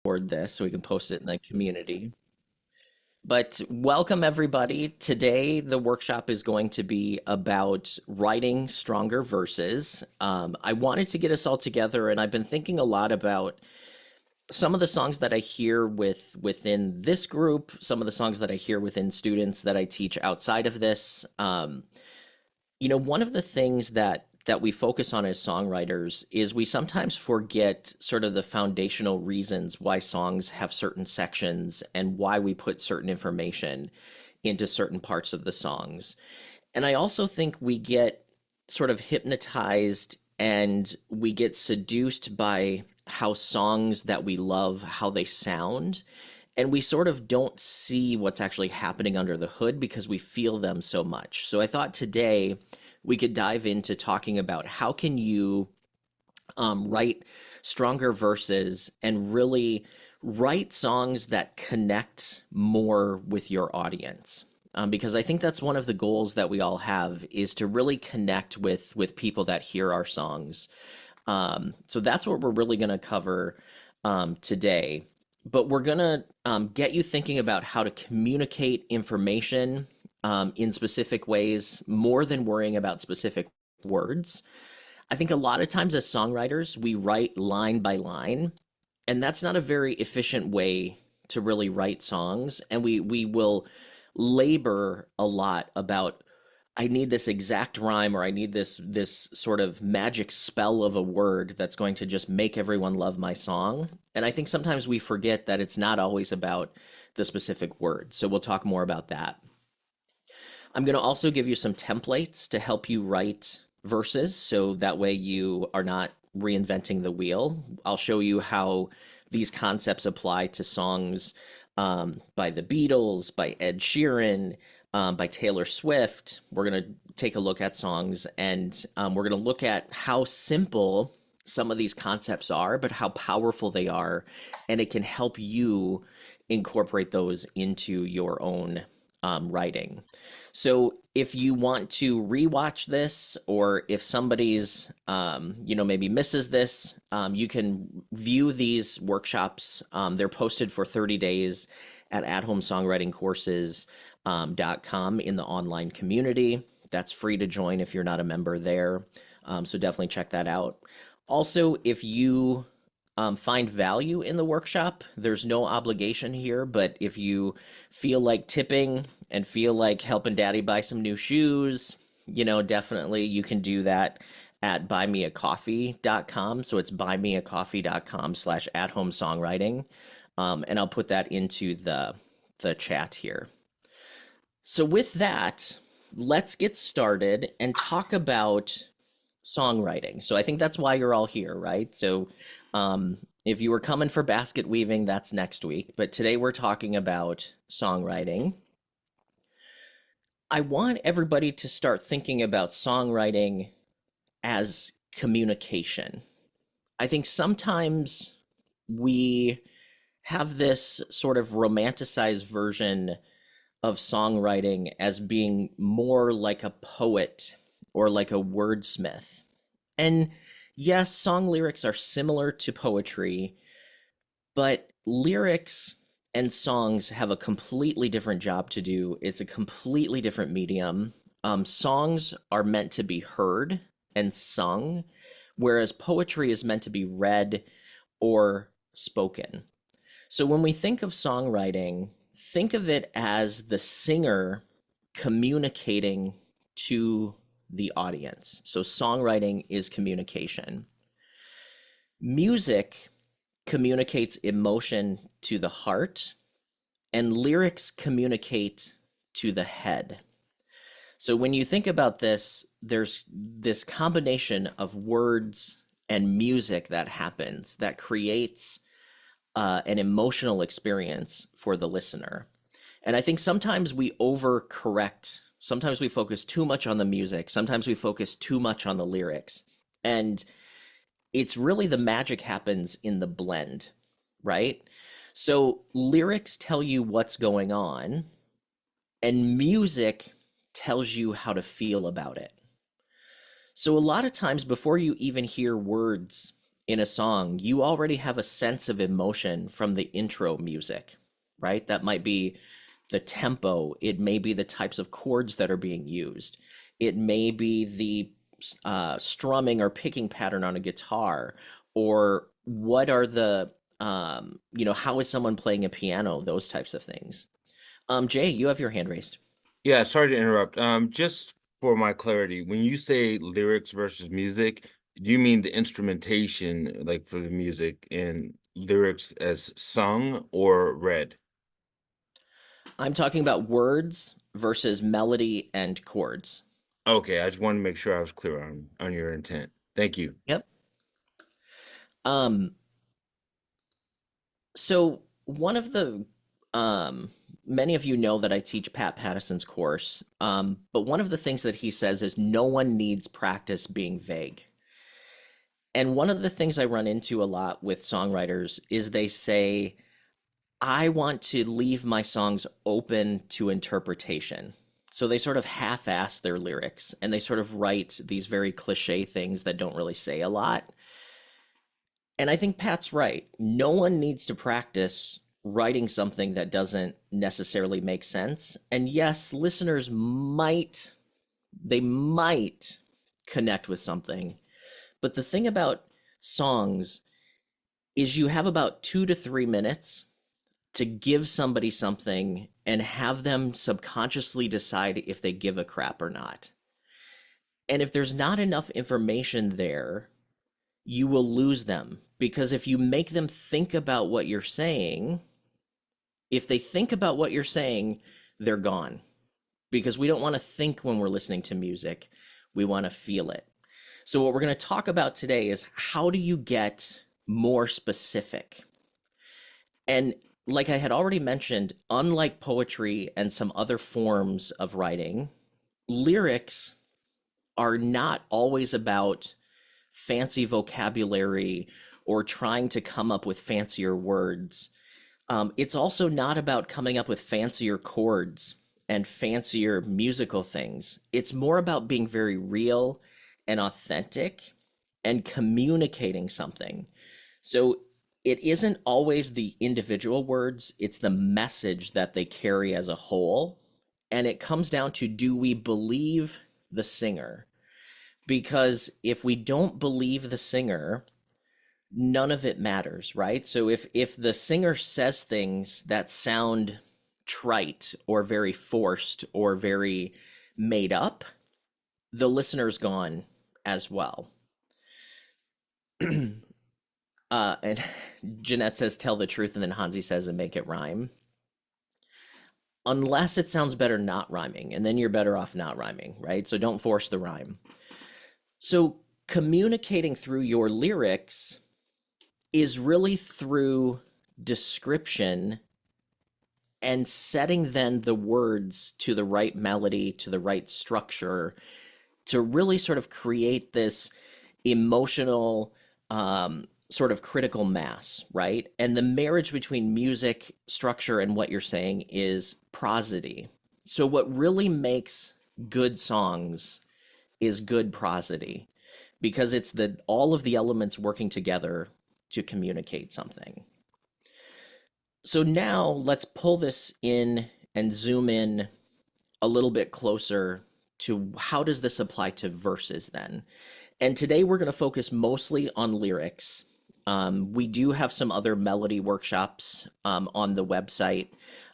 record this so we can post it in the community. But welcome everybody. Today, the workshop is going to be about writing stronger verses. I wanted to get us all together, and I've been thinking a lot about some of the songs that I hear within this group, some of the songs that I hear within students that I teach outside of this. One of the things that we focus on as songwriters is we sometimes forget sort of the foundational reasons why songs have certain sections and why we put certain information into certain parts of the songs. And I also think we get sort of hypnotized and we get seduced by how songs that we love, how they sound, and we sort of don't see what's actually happening under the hood because we feel them so much. So I thought today we could dive into talking about how can you write stronger verses and really write songs that connect more with your audience. Because I think that's one of the goals that we all have is to really connect with people that hear our songs. So that's what we're really going to cover today. But we're going to get you thinking about how to communicate information in specific ways more than worrying about specific words. I think a lot of times as songwriters, we write line by line, and that's not a very efficient way to really write songs. And we will labor a lot about I need this exact rhyme or I need this sort of magic spell of a word that's going to just make everyone love my song. And I think sometimes we forget that it's not always about the specific word. So we'll talk more about that. I'm going to also give you some templates to help you write verses so that way you are not reinventing the wheel. I'll show you how these concepts apply to songs by the Beatles, by Ed Sheeran, by Taylor Swift. We're going to take a look at songs and we're going to look at how simple some of these concepts are, but how powerful they are. And it can help you incorporate those into your own writing. So if you want to rewatch this, or if somebody's, maybe misses this, you can view these workshops. They're posted for 30 days at athomesongwritingcourses.com in the online community. That's free to join if you're not a member there. So definitely check that out. Also, if you find value in the workshop, there's no obligation here, but if you feel like tipping and feel like helping daddy buy some new shoes, definitely you can do that at buymeacoffee.com. So it's buymeacoffee.com/at-home-songwriting. And I'll put that into the chat here. So with that, let's get started and talk about songwriting. So I think that's why you're all here, right? So if you were coming for basket weaving, that's next week. But today we're talking about songwriting. I want everybody to start thinking about songwriting as communication. I think sometimes we have this sort of romanticized version of songwriting as being more like a poet or like a wordsmith. And yes, song lyrics are similar to poetry, but lyrics and songs have a completely different job to do. It's a completely different medium. Songs are meant to be heard and sung, whereas poetry is meant to be read or spoken. So when we think of songwriting, think of it as the singer communicating to the audience. So songwriting is communication. Music communicates emotion to the heart, and lyrics communicate to the head. So when you think about this, there's this combination of words and music that happens that creates an emotional experience for the listener. And I think sometimes we overcorrect. Sometimes we focus too much on the music. Sometimes we focus too much on the lyrics. And it's really the magic happens in the blend, right? So lyrics tell you what's going on, and music tells you how to feel about it. So a lot of times before you even hear words in a song, you already have a sense of emotion from the intro music, right? That might be the tempo, it may be the types of chords that are being used, it may be the strumming or picking pattern on a guitar, or what are the, how is someone playing a piano, those types of things. Jay, you have your hand raised. Yeah, sorry to interrupt. Just for my clarity, when you say lyrics versus music, do you mean the instrumentation, like for the music, and lyrics as sung or read? I'm talking about words versus melody and chords. Okay, I just wanted to make sure I was clear on your intent. Thank you. Yep. Um, so one of the many of you know that I teach Pat Patterson's course, but one of the things that he says is no one needs practice being vague. And one of the things I run into a lot with songwriters is they say, I want to leave my songs open to interpretation. So they sort of half ass their lyrics and they sort of write these very cliche things that don't really say a lot. And I think Pat's right. No one needs to practice writing something that doesn't necessarily make sense. And yes, listeners might connect with something. But the thing about songs is you have about 2 to 3 minutes to give somebody something and have them subconsciously decide if they give a crap or not. And if there's not enough information there, you will lose them because if you make them think about what you're saying, if they think about what you're saying, they're gone because we don't want to think when we're listening to music. We want to feel it. So, what we're going to talk about today is how do you get more specific? And like I had already mentioned, unlike poetry and some other forms of writing, lyrics are not always about fancy vocabulary or trying to come up with fancier words. It's also not about coming up with fancier chords and fancier musical things. It's more about being very real and authentic and communicating something. So it isn't always the individual words, it's the message that they carry as a whole. And it comes down to do we believe the singer? Because if we don't believe the singer, none of it matters, right? So if the singer says things that sound trite or very forced or very made up, the listener's gone as well. And Jeanette says, tell the truth, and then Hansi says, and make it rhyme. Unless it sounds better not rhyming, and then you're better off not rhyming, right? So don't force the rhyme. So communicating through your lyrics is really through description and setting then the words to the right melody, to the right structure, to really sort of create this emotional sort of critical mass, right? And the marriage between music, structure, and what you're saying is prosody. So, what really makes good songs is good prosody because it's the all of the elements working together to communicate something. So now let's pull this in and zoom in a little bit closer to how does this apply to verses then? And today we're going to focus mostly on lyrics. We do have some other melody workshops on the website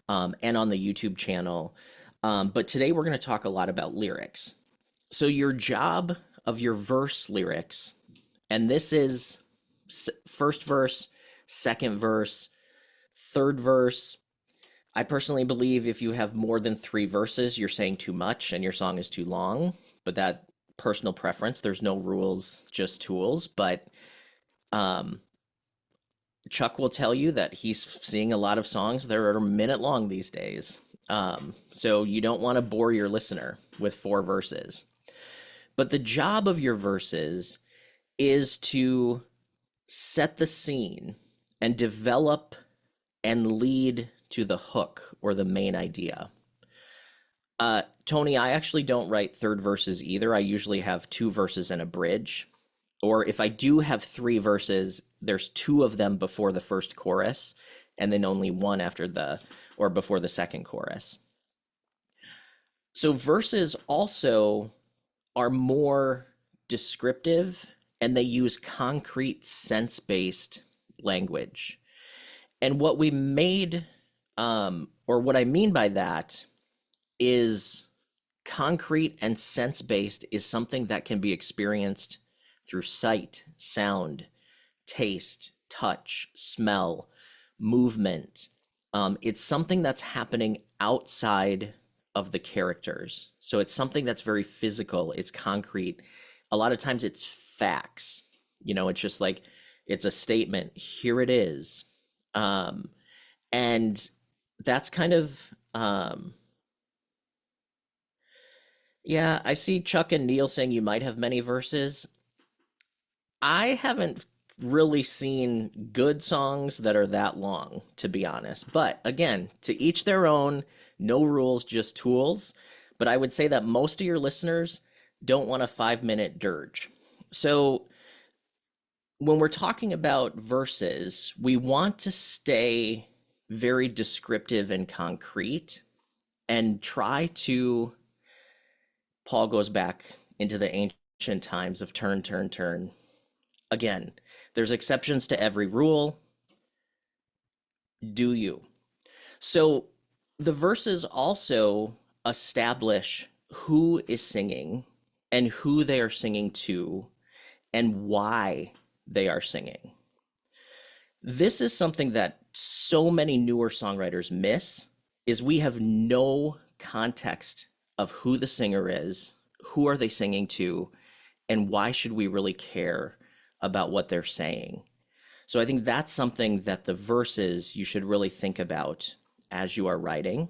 and on the YouTube channel. But today we're going to talk a lot about lyrics. So your job of your verse lyrics, and this is first verse, second verse, third verse. I personally believe if you have more than 3 verses, you're saying too much and your song is too long. But that personal preference, there's no rules, just tools. But um, Chuck will tell you that he's seeing a lot of songs that are a minute long these days. So you don't want to bore your listener with 4 verses. But the job of your verses is to set the scene and develop and lead to the hook or the main idea. Tony, I actually don't write third verses either. I usually have 2 verses and a bridge. Or if I do have three verses, there's two of them before the first chorus, and then only one after the or before the second chorus. So verses also are more descriptive and they use concrete sense based language. And what we made, or what I mean by that, is concrete and sense based is something that can be experienced through sight, sound, taste, touch, smell, movement. It's something that's happening outside of the characters. So it's something that's very physical, it's concrete. A lot of times it's facts. It's just like it's a statement. Here it is. Um, and that's kind of, yeah, I see Chuck and Neil saying you might have many verses. I haven't really seen good songs that are that long, to be honest. But again, to each their own, no rules, just tools. But I would say that most of your listeners don't want a 5 minute dirge. So when we're talking about verses, we want to stay very descriptive and concrete and try to. Paul goes back into the ancient times of turn, turn, turn. Again, there's exceptions to every rule. Do you? So the verses also establish who is singing and who they are singing to and why they are singing. This is something that so many newer songwriters miss is we have no context of who the singer is, who are they singing to, and why should we really care about what they're saying. So I think that's something that the verses you should really think about as you are writing.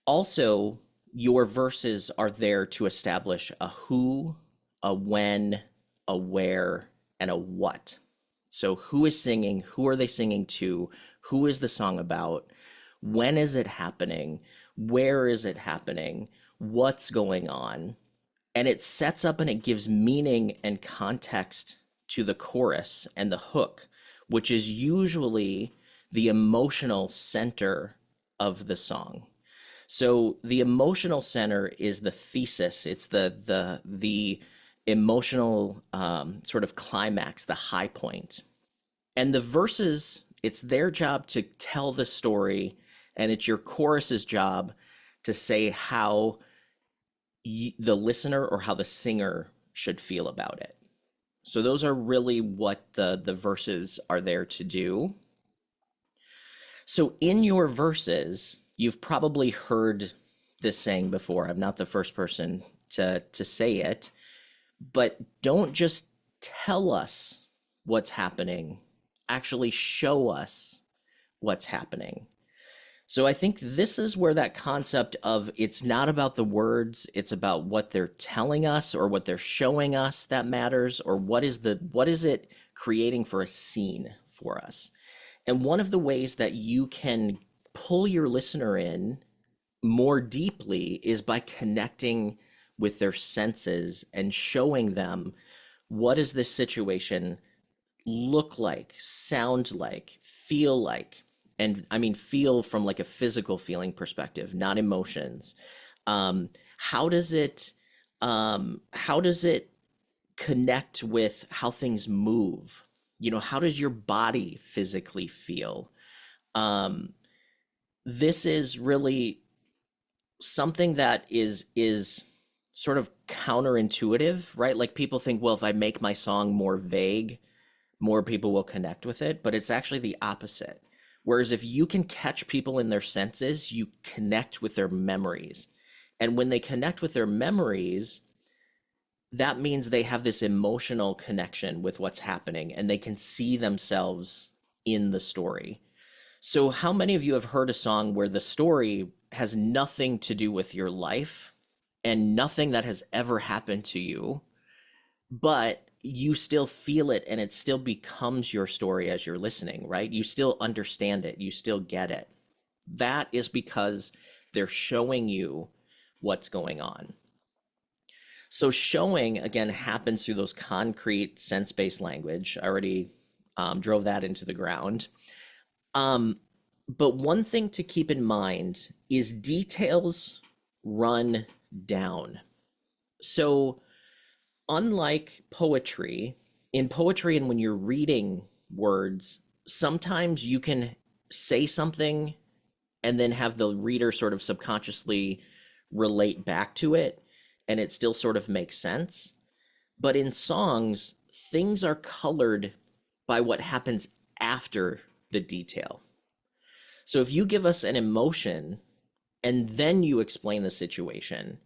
Also, your verses are there to establish a who, a when, a where, and a what. So, who is singing? Who are they singing to? Who is the song about? When is it happening? Where is it happening? What's going on? And it sets up and it gives meaning and context to the chorus and the hook, which is usually the emotional center of the song. So the emotional center is the thesis. It's the emotional sort of climax, the high point. And the verses, it's their job to tell the story, and it's your chorus's job to say how the listener or how the singer should feel about it. So those are really what the verses are there to do. So in your verses, you've probably heard this saying before. I'm not the first person to say it, but don't just tell us what's happening. Actually show us what's happening. So I think this is where that concept of it's not about the words, it's about what they're telling us or what they're showing us that matters, or what is it creating for a scene for us. And one of the ways that you can pull your listener in more deeply is by connecting with their senses and showing them what is this situation look like, sound like, feel like. And I mean, feel from like a physical feeling perspective, not emotions. How does it, how does it connect with how things move? How does your body physically feel? Um, this is really something that is sort of counterintuitive, right? Like people think, well, if I make my song more vague, more people will connect with it, but it's actually the opposite. Whereas if you can catch people in their senses, you connect with their memories. And when they connect with their memories, that means they have this emotional connection with what's happening and they can see themselves in the story. So, how many of you have heard a song where the story has nothing to do with your life and nothing that has ever happened to you, but you still feel it and it still becomes your story as you're listening, right? You still understand it, you still get it. That is because they're showing you what's going on. So showing again happens through those concrete sense-based language. I already drove that into the ground. Um, but one thing to keep in mind is details run down. So unlike poetry, in poetry and when you're reading words, sometimes you can say something and then have the reader sort of subconsciously relate back to it and it still sort of makes sense. But in songs, things are colored by what happens after the detail. So if you give us an emotion and then you explain the situation,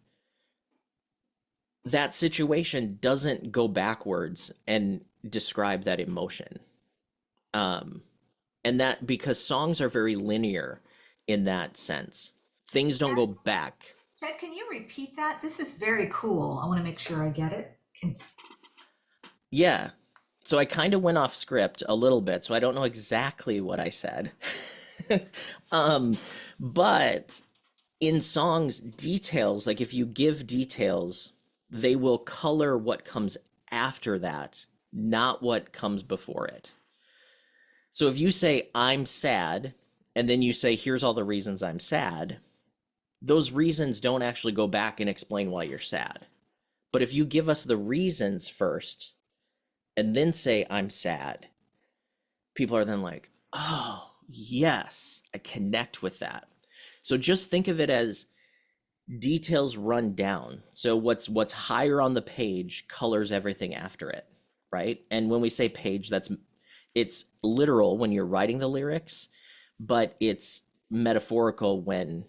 that situation doesn't go backwards and describe that emotion. Um, and that because songs are very linear in that sense, things don't Chad, go back. Chad, can you repeat that? This is very cool. I want to make sure I get it. Yeah. So I kind of went off script a little bit, so I don't know exactly what I said. um, but in songs, details, like if you give details, they will color what comes after that, not what comes before it. So if you say, I'm sad, and then you say, here's all the reasons I'm sad, those reasons don't actually go back and explain why you're sad. But if you give us the reasons first and then say, I'm sad, people are then like, oh, yes, I connect with that. So just think of it as details run down. So what's higher on the page colors everything after it, right? And when we say page, it's literal when you're writing the lyrics, but it's metaphorical when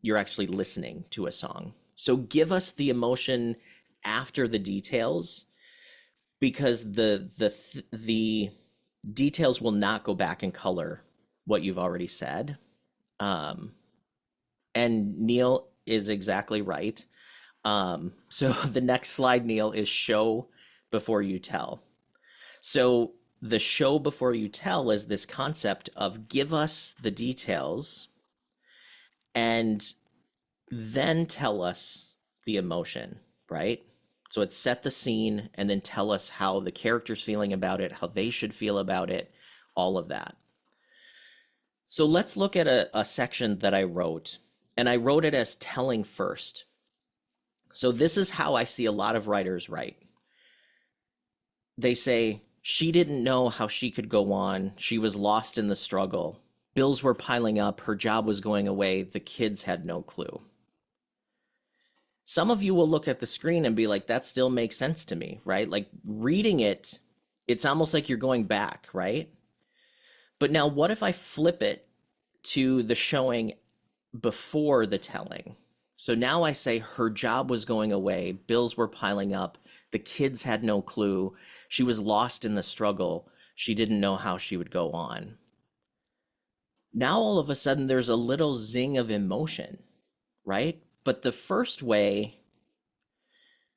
you're actually listening to a song. So give us the emotion after the details because the details will not go back and color what you've already said. Um, and Neil is exactly right. So the next slide, Neil, is show before you tell. So the show before you tell is this concept of give us the details and then tell us the emotion, right? So it's set the scene and then tell us how the character's feeling about it, how they should feel about it, all of that. So let's look at a section that I wrote, and I wrote it as telling first. So this is how I see a lot of writers write. They say, she didn't know how she could go on. She was lost in the struggle. Bills were piling up. Her job was going away. The kids had no clue. Some of you will look at the screen and be like, that still makes sense to me, right? Like reading it, it's almost like you're going back, right? But now, what if I flip it to the showing before the telling? So now I say her job was going away, bills were piling up, the kids had no clue, she was lost in the struggle, she didn't know how she would go on. Now all of a sudden there's a little zing of emotion, right? But the first way,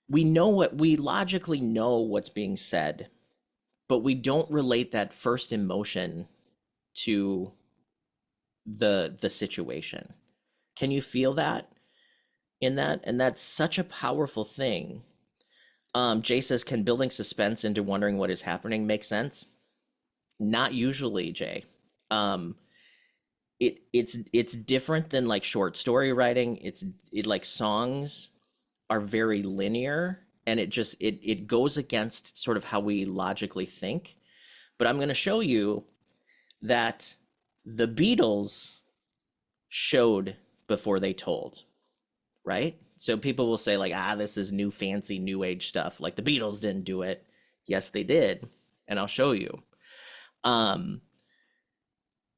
we logically know what's being said, but we don't relate that first emotion to the situation. Can you feel that in that? And that's such a powerful thing. Jay says, can building suspense into wondering what is happening make sense? Not usually, Jay. Um, it's different than like short story writing. It like songs are very linear and it goes against sort of how we logically think. But I'm going to show you that the Beatles showed before they told, right? So people will say like, this is new fancy new age stuff. Like the Beatles didn't do it. Yes, they did, and I'll show you. Um,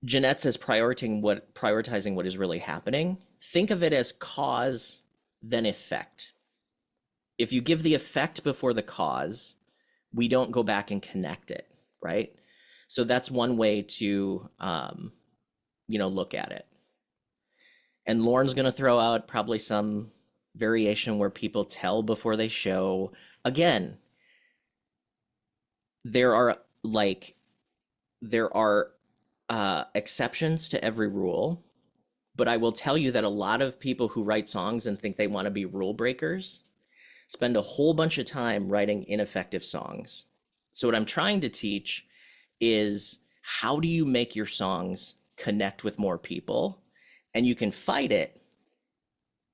Jeanette says prioritizing what is really happening. Think of it as cause then effect. If you give the effect before the cause, we don't go back and connect it, right? So that's one way to look at it. And Lauren's going to throw out probably some variation where people tell before they show. Again, there are like there are exceptions to every rule, but I will tell you that a lot of people who write songs and think they want to be rule breakers, spend a whole bunch of time writing ineffective songs. So what I'm trying to teach is how do you make your songs connect with more people? And you can fight it,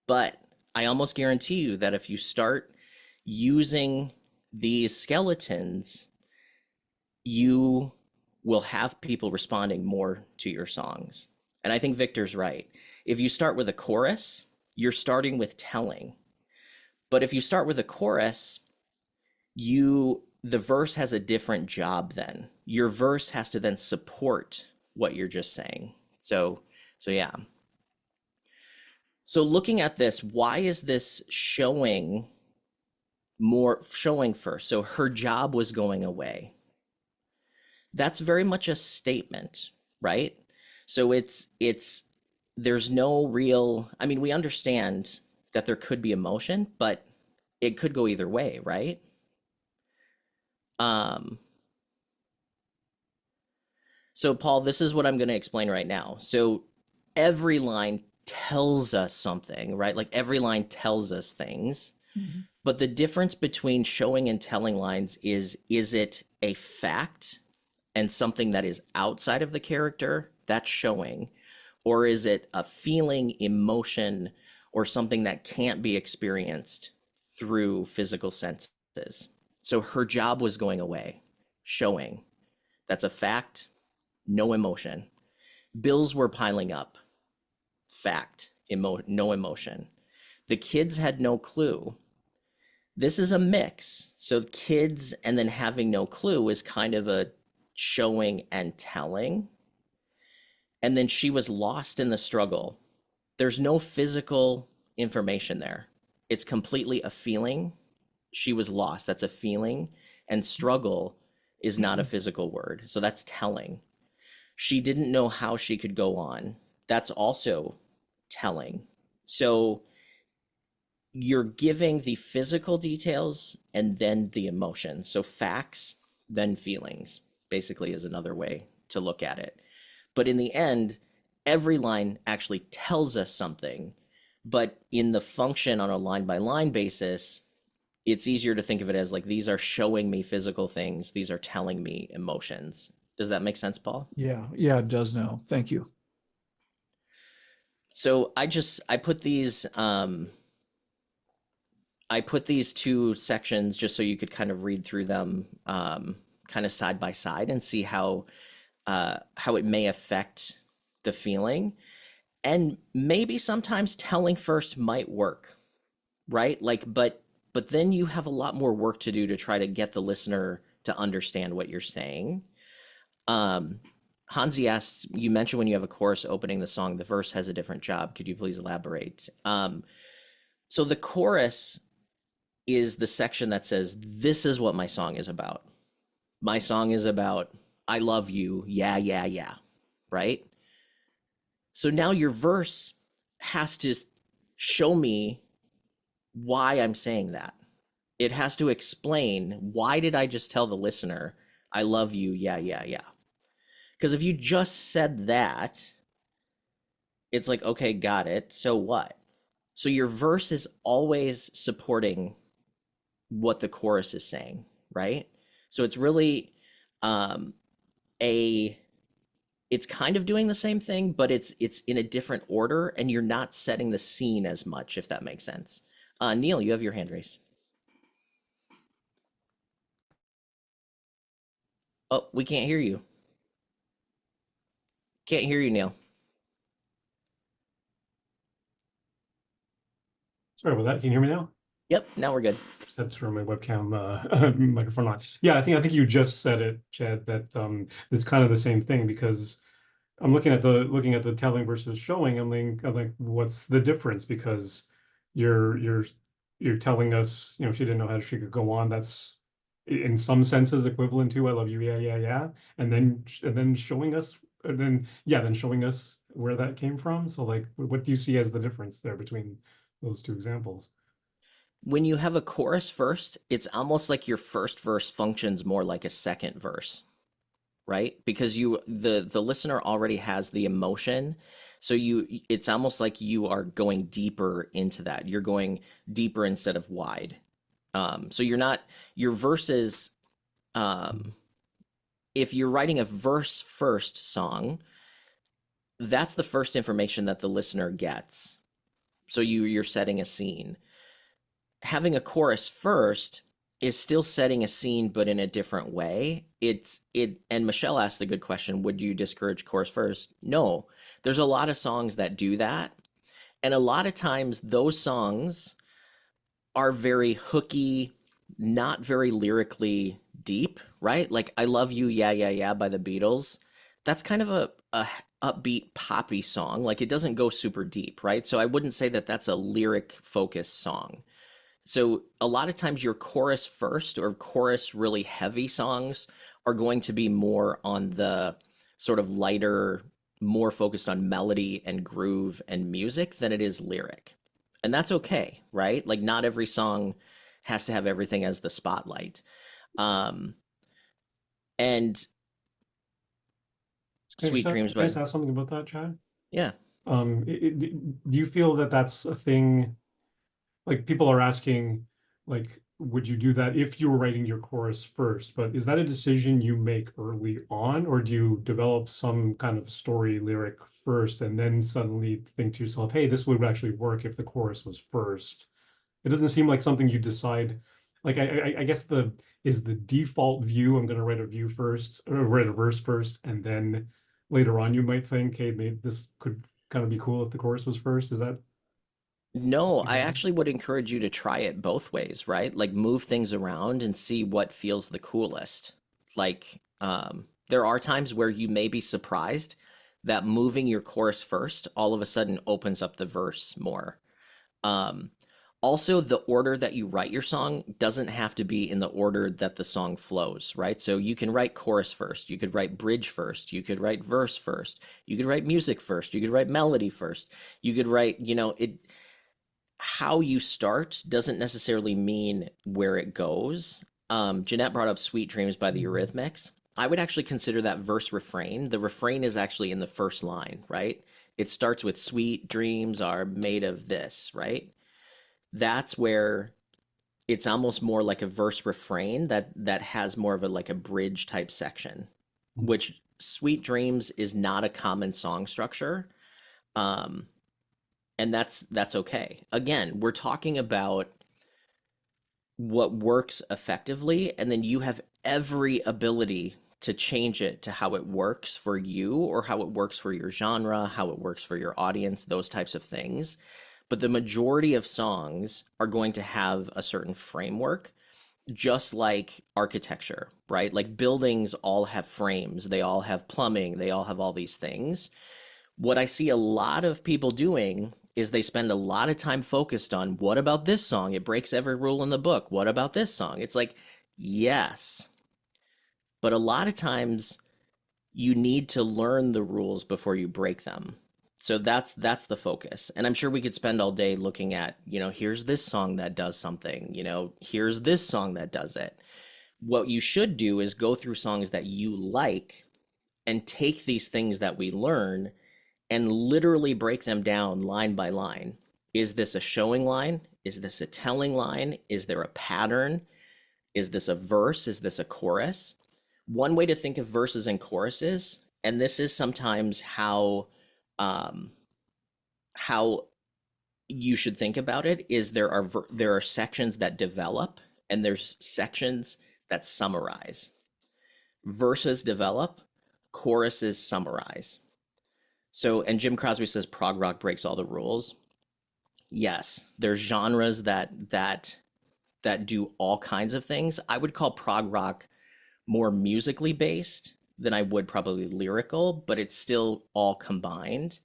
but I almost guarantee you that if you start using these skeletons, you will have people responding more to your songs. And I think Victor's right. If you start with a chorus, you're starting with telling. But if you start with a chorus, the verse has a different job then. Your verse has to then support what you're just saying. So yeah. So looking at this, why is this showing first? So her job was going away. That's very much a statement, right? So it's there's no real, I mean, we understand that there could be emotion, but it could go either way, right? Um, so Paul, this is what I'm going to explain right now. So every line tells us something, right? Like every line tells us things. Mhm. But the difference between showing and telling lines is it a fact and something that is outside of the character? That's showing. Or is it a feeling, emotion, or something that can't be experienced through physical senses? So her job was going away, showing. That's a fact, no emotion. Bills were piling up, fact, no emotion. The kids had no clue. This is a mix. So kids and then having no clue is kind of a showing and telling. And then she was lost in the struggle. There's no physical information there. It's completely a feeling. She was lost. That's a feeling. And struggle is not a physical word. So that's telling. She didn't know how she could go on. That's also telling. So you're giving the physical details and then the emotions. So facts, then feelings, basically, is another way to look at it. But in the end, every line actually tells us something. But in the function on a line by line basis, it's easier to think of it as like these are showing me physical things, these are telling me emotions. Does that make sense, Paul? Yeah, it does now. Thank you. So I put these two sections just so you could kind of read through them kind of side by side and see how it may affect the feeling. And maybe sometimes telling first might work, right? Like, but then you have a lot more work to do to try to get the listener to understand what you're saying. Hansi asked, you mentioned when you have a chorus opening the song, the verse has a different job. Could you please elaborate? So the chorus is the section that says, this is what my song is about. My song is about, I love you. Yeah, yeah, yeah. Right? So now your verse has to show me why I'm saying that. It has to explain, why did I just tell the listener, I love you. Yeah, yeah, yeah. Because if you just said that, it's like, okay, got it. So what? So your verse is always supporting what the chorus is saying, right? So it's really um, it's kind of doing the same thing, but it's in a different order, and you're not setting the scene as much, if that makes sense. Neil, you have your hand raised. Oh, we can't hear you. Can't hear you, Neil. Sorry about that. Can you hear me now? Yep, now we're good. Just had to turn my webcam microphone on. Yeah, I think you just said it, Chad, that it's kind of the same thing, because I'm looking at the telling versus showing. I'm like, what's the difference? Because you're telling us, she didn't know how she could go on. That's in some senses equivalent to I love you, yeah, yeah, yeah. And then showing us, then showing us where that came from. So like, what do you see as the difference there between those two examples? When you have a chorus first, it's almost like your first verse functions more like a second verse, right? Because the listener already has the emotion. So it's almost like you are going deeper into that. You're going deeper instead of wide. So you're not your verses. If you're writing a verse first song, that's the first information that the listener gets. So you're setting a scene. Having a chorus first is still setting a scene, but in a different way. And Michelle asked a good question. Would you discourage chorus first? No. There's a lot of songs that do that. And a lot of times those songs are very hooky, not very lyrically deep, right? Like I Love You, Yeah, Yeah, Yeah by the Beatles. That's kind of a upbeat poppy song. Like it doesn't go super deep, right? So I wouldn't say that that's a lyric focused song. So a lot of times your chorus first or chorus really heavy songs are going to be more on the sort of lighter, more focused on melody and groove and music than it is lyric. And that's okay, right? Like not every song has to have everything as the spotlight. Um, and Sweet Dreams Can I by just ask something about that, Chad? yeah. Do you feel that that's a thing? Like people are asking, like, would you do that if you were writing your chorus first? But is that a decision you make early on, or do you develop some kind of story lyric first and then suddenly think to yourself, hey, this would actually work if the chorus was first? It doesn't seem like something you decide. Like I guess the is the default view, I'm gonna write a view first or write a verse first, and then later on you might think, hey, maybe this could kind of be cool if the chorus was first. Is that No, you I know? actually would encourage you to try it both ways, right? Like move things around and see what feels the coolest. Like, there are times where you may be surprised that moving your chorus first all of a sudden opens up the verse more. Um, Also, the order that you write your song doesn't have to be in the order that the song flows, right? So you can write chorus first, you could write bridge first, you could write verse first, you could write music first, you could write melody first, you could write, it how you start doesn't necessarily mean where it goes. Jeanette brought up Sweet Dreams by the Mhm. Eurythmics. I would actually consider that verse refrain. The refrain is actually in the first line, right? It starts with sweet dreams are made of this, right? That's where it's almost more like a verse refrain that has more of a like a bridge type section, which Sweet Dreams is not a common song structure. Um, and that's okay. Again, we're talking about what works effectively, and then you have every ability to change it to how it works for you or how it works for your genre, how it works for your audience, those types of things. But the majority of songs are going to have a certain framework, just like architecture, right? Like buildings all have frames, they all have plumbing, they all have all these things. What I see a lot of people doing is they spend a lot of time focused on what about this song? It breaks every rule in the book. What about this song? It's like, yes, but a lot of times you need to learn the rules before you break them. So that's the focus. And I'm sure we could spend all day looking at, here's this song that does something, here's this song that does it. What you should do is go through songs that you like and take these things that we learn and literally break them down line by line. Is this a showing line? Is this a telling line? Is there a pattern? Is this a verse? Is this a chorus? One way to think of verses and choruses, and this is sometimes um, how you should think about it, is there are sections that develop and there's sections that summarize. Verses develop, choruses summarize. So, and Jim Crosby says prog rock breaks all the rules. Yes, there's genres that do all kinds of things. I would call prog rock more musically based than I would probably lyrical, but it's still all combined.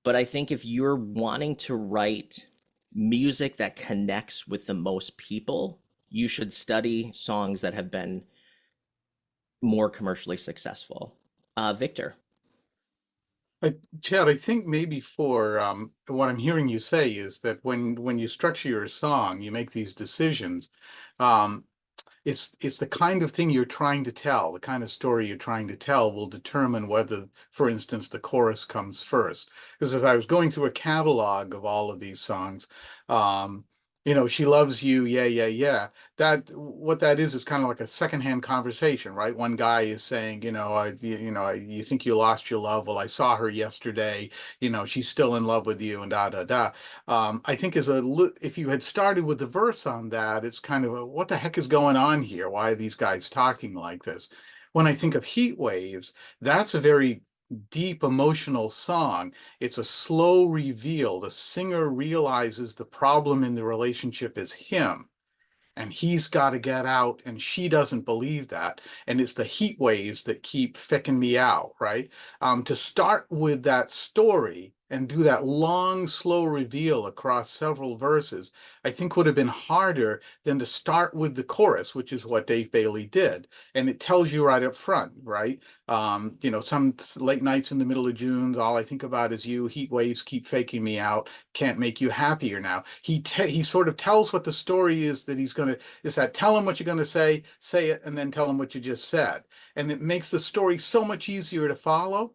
But I think if you're wanting to write music that connects with the most people, you should study songs that have been more commercially successful. Victor. Chad, I think maybe for what I'm hearing you say is that when you structure your song, you make these decisions. Um, it's the kind of thing you're trying to tell, the kind of story you're trying to tell will determine whether, for instance, the chorus comes first. Because as I was going through a catalog of all of these songs, um, She loves you. Yeah, yeah, yeah. What that is kind of like a secondhand conversation, right? One guy is saying, you think you lost your love. Well, I saw her yesterday. She's still in love with you, and da da da. I think if you had started with the verse on that, it's kind of what the heck is going on here? Why are these guys talking like this? When I think of Heat Waves, that's a very deep emotional song. It's a slow reveal. The singer realizes the problem in the relationship is him, and he's got to get out, and she doesn't believe that, and it's the heat waves that keep ficking me out, right? To start with that story and do that long slow reveal across several verses, I think would have been harder than to start with the chorus, which is what Dave Bailey did. And it tells you right up front, right? Some late nights in the middle of June, all I think about is you. Heat waves keep faking me out. Can't make you happier now. He sort of tells what the story is that he's going to, is that tell him what you're going to say it, and then tell him what you just said. And it makes the story so much easier to follow.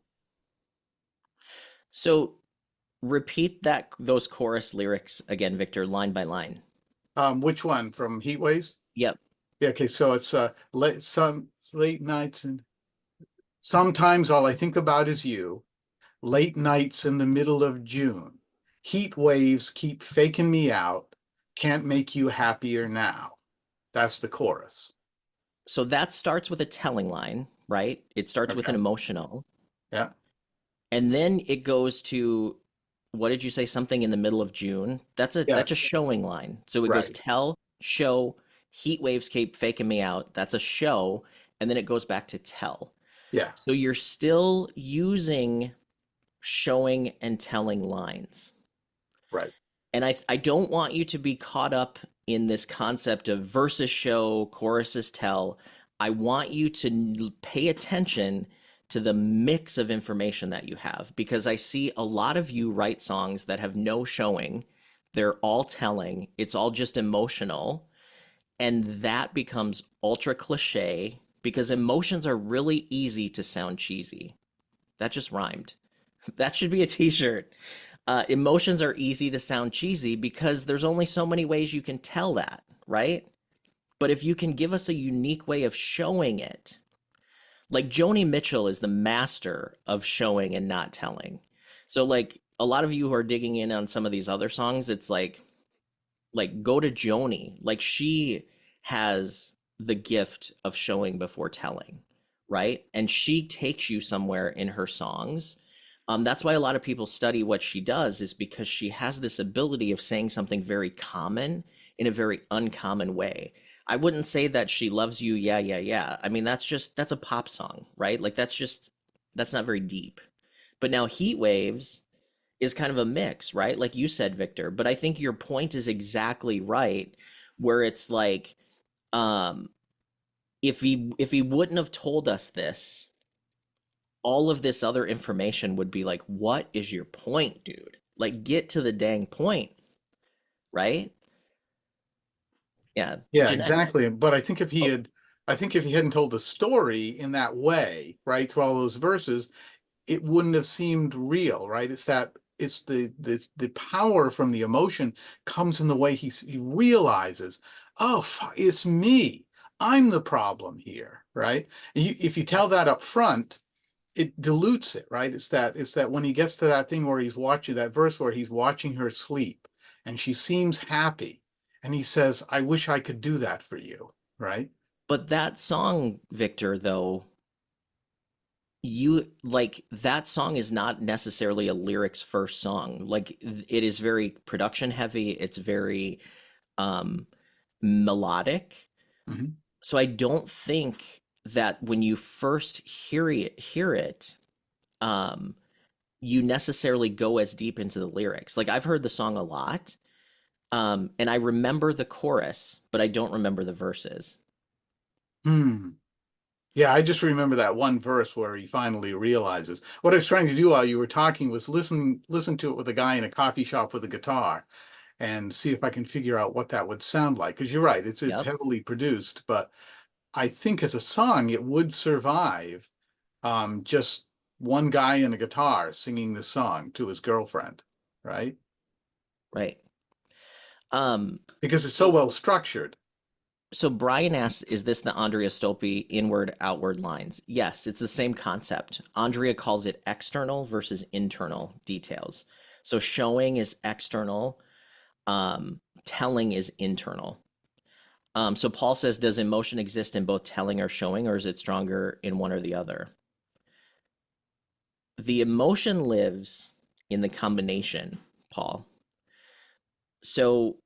So repeat those chorus lyrics again, Victor, line by line. Which one from Heat Waves? Yep. Yeah, okay, so it's some late nights, and sometimes all I think about is you. Late nights in the middle of June. Heat waves keep faking me out. Can't make you happier now. That's the chorus. So that starts with a telling line, right? It starts with Okay. an emotional, Yeah. and then it goes to, what did you say? Something in the middle of June. Yeah. That's a showing line. So it goes Right. tell, show, heat waves keep faking me out. That's a show, and then it goes back to tell. Yeah. So you're still using showing and telling lines. Right. And I don't want you to be caught up in this concept of verses show, choruses tell. I want you to pay attention to the mix of information that you have, because I see a lot of you write songs that have no showing. They're all telling. It's all just emotional. And that becomes ultra cliche because emotions are really easy to sound cheesy. That just rhymed. That should be a t-shirt. Emotions are easy to sound cheesy because there's only so many ways you can tell that, right? But if you can give us a unique way of showing it, like Joni Mitchell is the master of showing and not telling. So like a lot of you who are digging in on some of these other songs, it's like go to Joni. Like she has the gift of showing before telling, right? And she takes you somewhere in her songs. That's why a lot of people study what she does, is because she has this ability of saying something very common in a very uncommon way. I wouldn't say that she loves you, yeah, yeah, yeah. I mean, that's a pop song, right? Like that's not very deep. But now Heat Waves is kind of a mix, right? Like you said, Victor. But I think your point is exactly right, where it's like, um, if he wouldn't have told us this, all of this other information would be like, what is your point, dude? Like, get to the dang point, right? Yeah, Yeah, Jeanette. exactly. But Oh, I think if he hadn't told the story in that way, right, through all those verses, it wouldn't have seemed real, right? It's the power from the emotion comes in the way he realizes, oh, it's me. I'm the problem here, right? And if you tell that up front, it dilutes it, right? It's that when he gets to that thing where he's watching that verse where he's watching her sleep and she seems happy, and he says, I wish I could do that for you, right? but that song, Victor, though, you like that song is not necessarily a lyrics first song. Like it is very production heavy, it's very um melodic. Mhm. So I don't think that when you first hear it, um, you necessarily go as deep into the lyrics. Like I've heard the song a lot, and I remember the chorus, but I don't remember the verses. Hmm. Yeah, I just remember that one verse where he finally realizes. What I was trying to do while you were talking was listen to it with a guy in a coffee shop with a guitar and see if I can figure out what that would sound like. Because you're right, it's Yep. heavily produced, but I think as a song it would survive just one guy and a guitar singing the song to his girlfriend, right? Right. because it's so well structured. So Brian asks, is this the Andrea Stolpe inward outward lines? Yes, it's the same concept. Andrea calls it external versus internal details. So showing is external, telling is internal. So Paul says, does emotion exist in both telling or showing, or is it stronger in one or the other? The emotion lives in the combination, Paul. So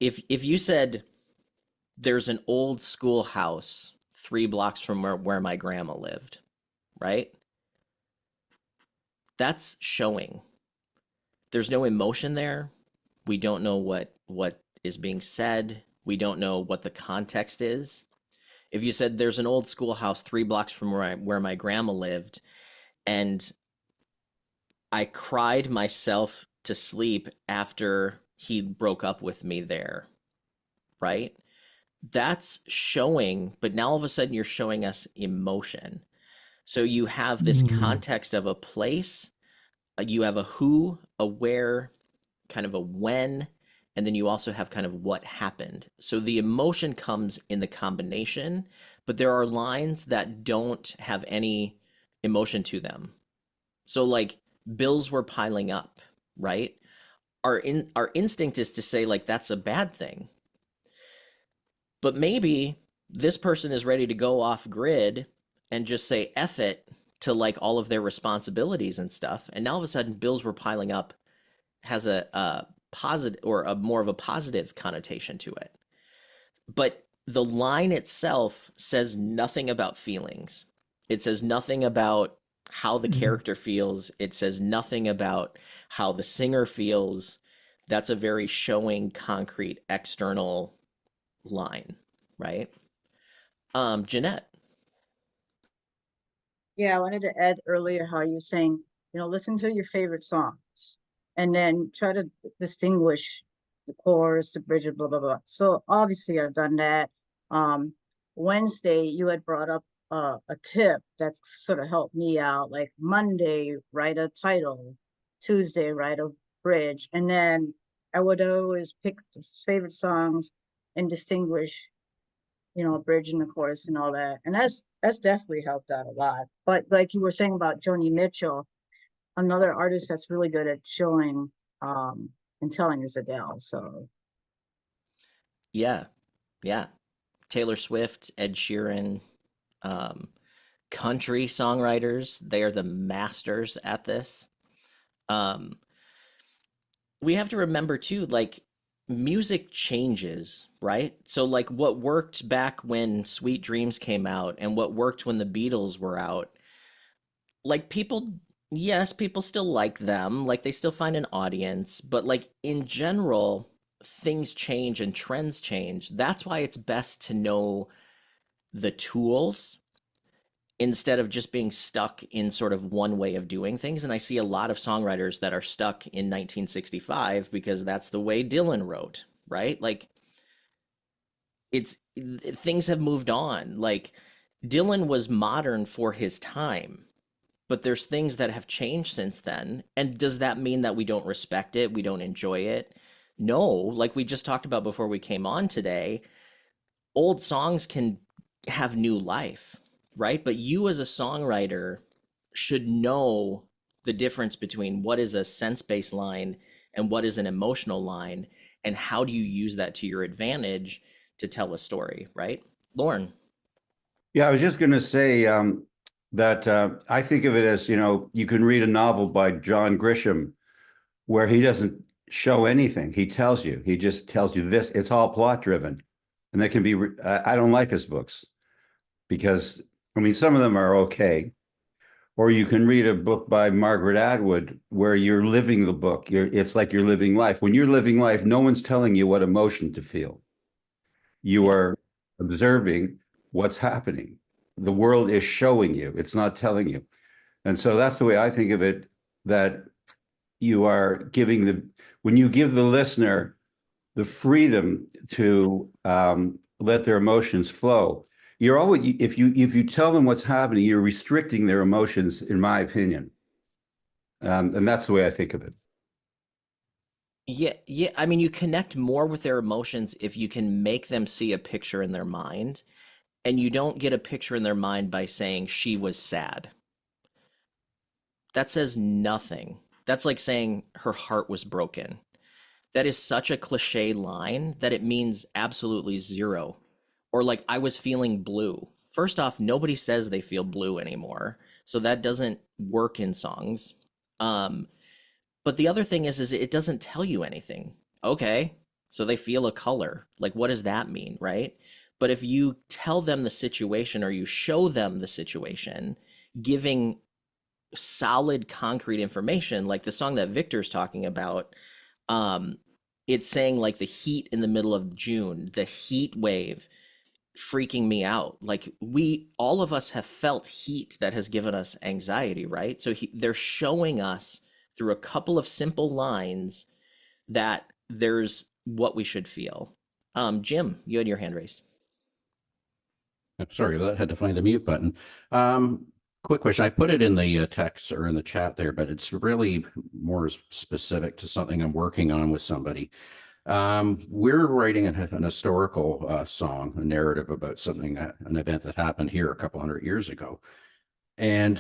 if you said there's an old schoolhouse 3 blocks from where my grandma lived, right? That's showing. There's no emotion there. We don't know what is being said. We don't know what the context is. If you said there's an old schoolhouse 3 blocks from where my grandma lived, and I cried myself to sleep after he broke up with me there, right? That's showing, but now all of a sudden you're showing us emotion. So you have this context of a place, you have a who, a where, kind of a when, and then you also have kind of what happened. So the emotion comes in the combination, but there are lines that don't have any emotion to them. So like bills were piling up, right? Our instinct is to say like that's a bad thing. But maybe this person is ready to go off grid and just say F it to like all of their responsibilities and stuff. And now all of a sudden bills were piling up has a positive or a more of a positive connotation to it. But the line itself says nothing about feelings. It says nothing about how the character feels. It says nothing about how the singer feels. That's a very showing, concrete, external line, right? Jeanette. Yeah, I wanted to add earlier how you were saying, listen to your favorite songs and then try to distinguish the chorus, the bridge, blah, blah, blah. So obviously I've done that. Wednesday, you had brought up a tip that sort of helped me out. Like Monday, write a title. Tuesday, write a bridge. And then I would always pick favorite songs and distinguish a bridge and the chorus and all that. And that's definitely helped out a lot. But like you were saying about Joni Mitchell, another artist that's really good at showing and telling is Adele. So Yeah. Taylor Swift, Ed Sheeran, country songwriters, they are the masters at this. We have to remember too, like music changes, right? So like what worked back when Sweet Dreams came out and what worked when the Beatles were out, like people, yes, people still like them, like they still find an audience, but like in general, things change and trends change. That's why it's best to know the tools instead of just being stuck in sort of one way of doing things. And I see a lot of songwriters that are stuck in 1965 because that's the way Dylan wrote, right? Like it's things have moved on. Like Dylan was modern for his time, but there's things that have changed since then. And does that mean that we don't respect it? We don't enjoy it? No, like we just talked about before we came on today, old songs can have new life, right? But you as a songwriter should know the difference between what is a sense-based line and what is an emotional line, and how do you use that to your advantage to tell a story, right? Lauren. Yeah, I was just going to say that I think of it as, you can read a novel by John Grisham where he doesn't show anything. He tells you, he just tells you this, it's all plot driven. And that can be, I don't like his books because, some of them are okay. Or you can read a book by Margaret Atwood where you're living the book. It's like you're living life. When you're living life, no one's telling you what emotion to feel. You are observing what's happening. The world is showing you, it's not telling you. And so that's the way I think of it, that you are giving when you give the listener the freedom to let their emotions flow, you're always, if you tell them what's happening, you're restricting their emotions, in my opinion. And that's the way I think of it. Yeah, yeah. I mean, you connect more with their emotions if you can make them see a picture in their mind, and you don't get a picture in their mind by saying she was sad. That says nothing. That's like saying her heart was broken. That is such a cliche line that it means absolutely zero. Or like I was feeling blue. First off, nobody says they feel blue anymore, so that doesn't work in songs. Um, but the other thing is it doesn't tell you anything. Okay, so they feel a color. Like what does that mean, right? But if you tell them the situation or you show them the situation, giving solid concrete information like the song that Victor's talking about, um it's saying like the heat in the middle of June, the heat wave freaking me out. Like we all of us have felt heat that has given us anxiety, right? So they're showing us through a couple of simple lines that there's what we should feel. Jim, you had your hand raised. Sorry, I had to find the mute button. Um, Quick question. I put it in the text or in the chat there, but it's really more specific to something I'm working on with somebody. We're writing an historical song, a narrative about something, an event that happened here a couple hundred years ago. And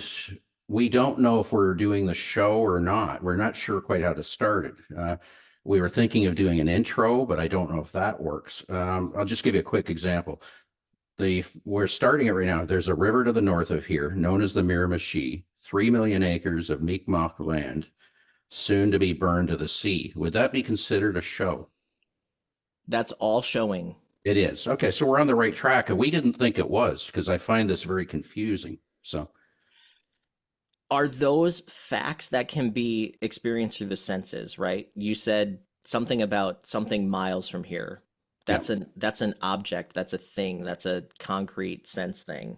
we don't know if we're doing the show or not. We're not sure quite how to start it. We were thinking of doing an intro, but I don't know if that works. I'll just give you a quick example. We're starting it right now. There's a river to the north of here, known as the Miramichi, 3 million acres of Mi'kmaq land, soon to be burned to the sea. Would that be considered a show? That's all showing. It is. Okay, so we're on the right track. And we didn't think it was because I find this very confusing. So Are those facts that can be experienced through the senses, right? You said something about something miles from here. yeah. That's an object, that's a thing, that's a concrete sense thing.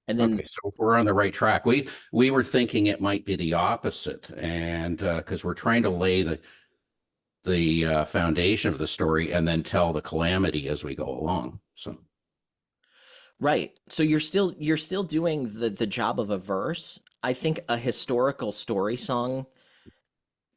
And then Okay, so we're on the right track. We were thinking it might be the opposite, and because we're trying to lay the foundation of the story and then tell the calamity as we go along. So right. So you're still doing the job of a verse. I think a historical story song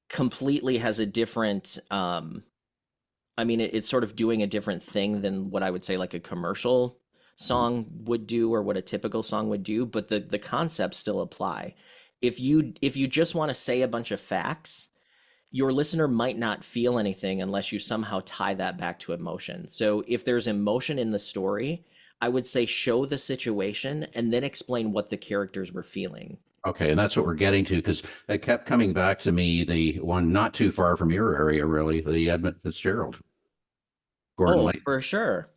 completely has a different I mean it's sort of doing a different thing than what I would say like a commercial song would do or what a typical song would do, but the concepts still apply. If you just want to say a bunch of facts, your listener might not feel anything unless you somehow tie that back to emotion. So if there's emotion in the story, I would say show the situation and then explain what the characters were feeling. okay, and that's what we're getting to because it kept coming back to me. The one not too far from your area, really, the Edmund Fitzgerald, Gordon Oh, Lake. for sure.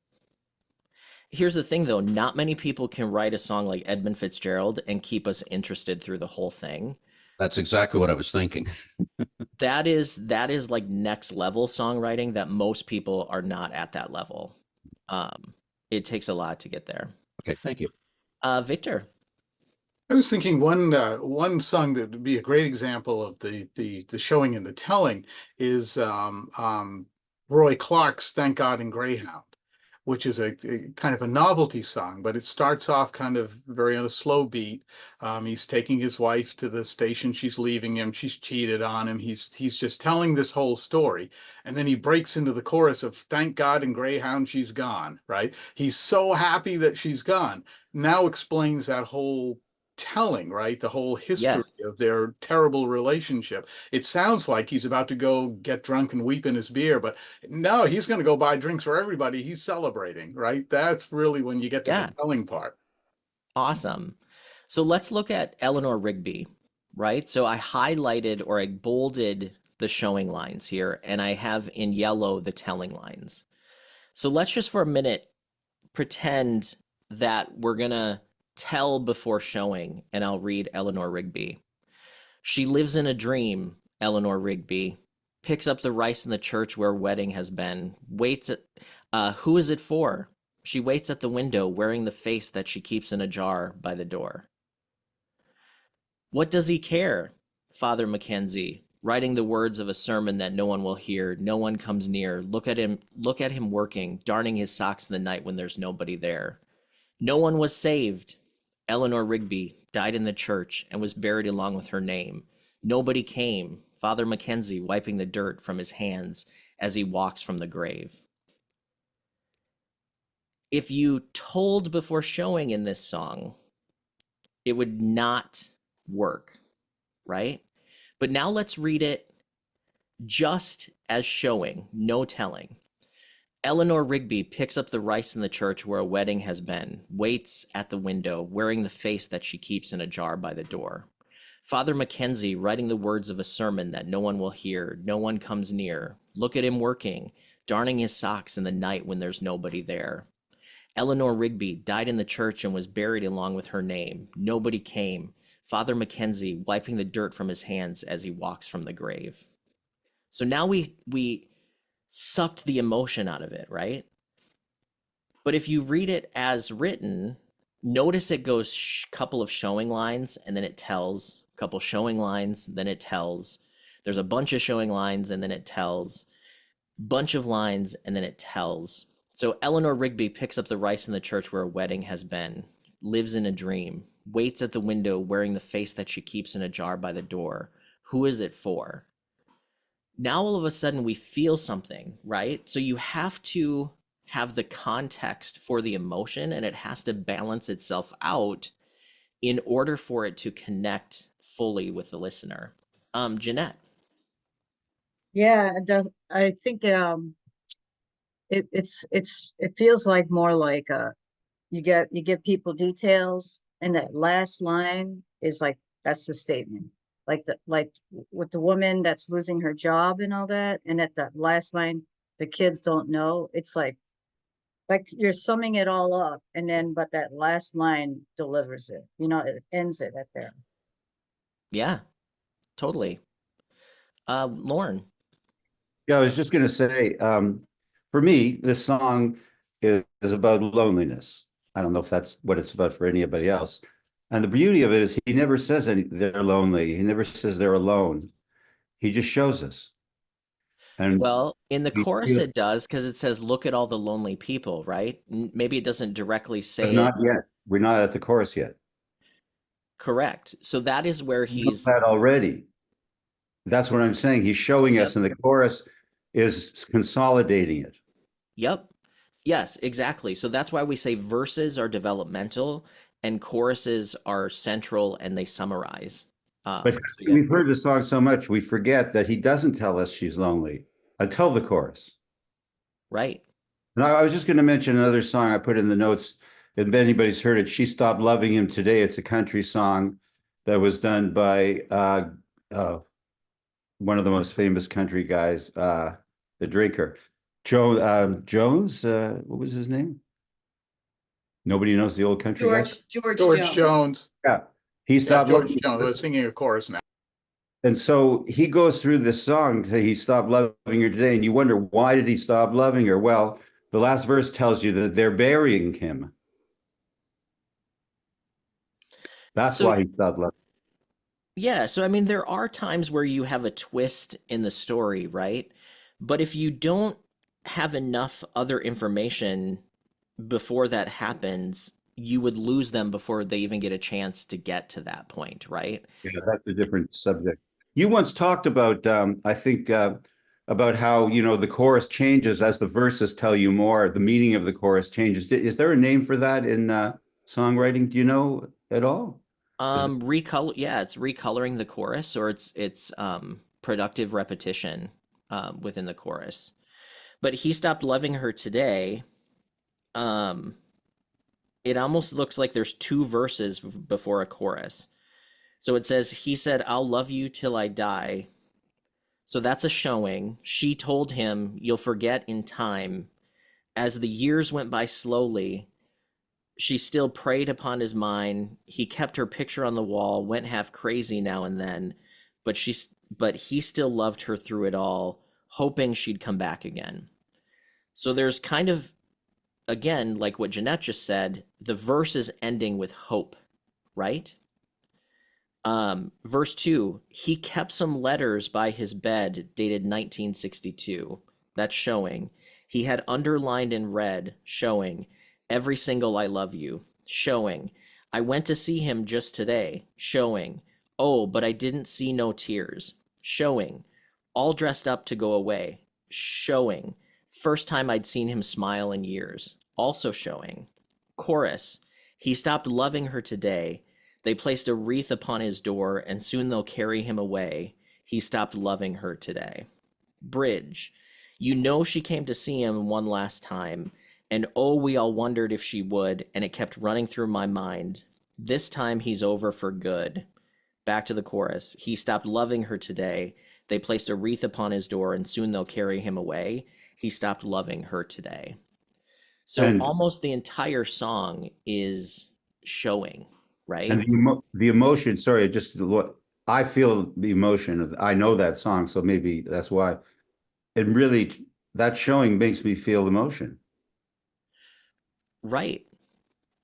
Here's the thing though, not many people can write a song like Edmund Fitzgerald and keep us interested through the whole thing. That's exactly what I was thinking. That is like next level songwriting that most people are not at that level. It takes a lot to get there. Okay, thank you. Victor. I was thinking one song that would be a great example of the showing and the telling is Roy Clark's "Thank God in Greyhound," which is a kind of a novelty song, but it starts off kind of very on a slow beat. He's taking his wife to the station. She's leaving him. She's cheated on him. He's just telling this whole story. And then he breaks into the chorus of "Thank God in Greyhound, she's gone," right? He's so happy that she's gone. Now explains that whole telling, right? The whole history Yes. of their terrible relationship. It sounds like he's about to go get drunk and weep in his beer, but no, he's going to go buy drinks for everybody. He's celebrating, right? That's really when you get to Yeah. the telling part. Awesome. So let's look at Eleanor Rigby, right? So I highlighted or I bolded the showing lines here, and I have in yellow the telling lines. So let's just for a minute pretend that we're going to tell before showing, and I'll read Eleanor Rigby. She lives in a dream, Eleanor Rigby. Picks up the rice in the church where wedding has been. Waits at, who is it for? She waits at the window, wearing the face that she keeps in a jar by the door. What does he care? Father Mackenzie, writing the words of a sermon that no one will hear. No one comes near. Look at him working, darning his socks in the night when there's nobody there. No one was saved. Eleanor Rigby died in the church and was buried along with her name. Nobody came. Father Mackenzie wiping the dirt from his hands as he walks from the grave. If you told before showing in this song, it would not work, right? But now let's read it just as showing, no telling. Eleanor Rigby picks up the rice in the church where a wedding has been, waits at the window, wearing the face that she keeps in a jar by the door. Father Mackenzie writing the words of a sermon that no one will hear, no one comes near. Look at him working, darning his socks in the night when there's nobody there. Eleanor Rigby died in the church and was buried along with her name. Nobody came. Father Mackenzie wiping the dirt from his hands as he walks from the grave. So now we sucked the emotion out of it, right? But if you read it as written, notice it goes couple of showing lines and then it tells, couple showing lines, then it tells. There's a bunch of showing lines and then it tells, bunch of lines and then it tells. So Eleanor Rigby picks up the rice in the church where a wedding has been, lives in a dream, waits at the window wearing the face that she keeps in a jar by the door. Who is it for? Now all of a sudden we feel something, right? So you have to have the context for the emotion and it has to balance itself out in order for it to connect fully with the listener. Jeanette. Yeah, it does. I think it feels like more like you give people details, and that last line is like that's the statement. Like with the woman that's losing her job and all that, and at that last line, the kids don't know. It's like you're summing it all up, and then but that last line delivers it. You know, it ends it at there. Yeah, totally. Lauren. Yeah, I was just going to say, for me, this song is about loneliness. I don't know if that's what it's about for anybody else. And the beauty of it is he never says they're lonely. He never says they're alone. He just shows us. And Well, in the we chorus feel it, it does because it says, look at all the lonely people, right? Maybe it doesn't directly but say it not yet. We're not at the chorus yet. correct. So that is where We know he's, that already. That's what I'm saying. He's showing yep, us, and the chorus is consolidating it. yep. Yes, exactly. So that's why we say verses are developmental and choruses are central and they summarize. But So yeah, we've heard the song so much, we forget that he doesn't tell us she's lonely until the chorus. right. And I was just going to mention another song I put in the notes. If anybody's heard it, She Stopped Loving Him Today. It's a country song that was done by one of the most famous country guys, the drinker. Jones, what was his name? Nobody knows the old country guy? George George Jones. Jones. Yeah. He Yeah, stopped George loving Jones. We're singing a chorus now. And so he goes through this song, say he stopped loving her today, and you wonder why did he stop loving her? Well, the last verse tells you that they're burying him. That's So why he stopped loving. yeah, so I mean, there are times where you have a twist in the story, right? But if you don't have enough other information before that happens, you would lose them before they even get a chance to get to that point, right? Yeah, that's a different subject. You once talked about, I think, about how, the chorus changes as the verses tell you more, the meaning of the chorus changes. Is there a name for that in songwriting? Do you know at all? Is it Recolor, yeah, it's recoloring the chorus or it's productive repetition within the chorus. But he stopped loving her today. Um, it almost looks like there's two verses before a chorus. So it says, he said, I'll love you till I die. So that's a showing. She told him, you'll forget in time. As the years went by slowly, she still preyed upon his mind. He kept her picture on the wall, went half crazy now and then, but he still loved her through it all, hoping she'd come back again. So there's kind of, again, like what Jeanette just said, the verse is ending with hope, right? Verse 2, he kept some letters by his bed dated 1962. That's showing. He had underlined in red, showing every single I love you, showing. I went to see him just today, showing. Oh, but I didn't see no tears. Showing. All dressed up to go away. Showing. First time I'd seen him smile in years. Also showing. Chorus. He stopped loving her today. They placed a wreath upon his door, and soon they'll carry him away. He stopped loving her today. Bridge. You know she came to see him one last time, and oh, we all wondered if she would, and it kept running through my mind. This time he's over for good. Back to the chorus. He stopped loving her today. They placed a wreath upon his door, and soon they'll carry him away. He stopped loving her today. So And almost the entire song is showing, right? and the emotion, sorry, just what I feel the emotion of, I know that song, so maybe that's why it really, that showing makes me feel emotion. Right.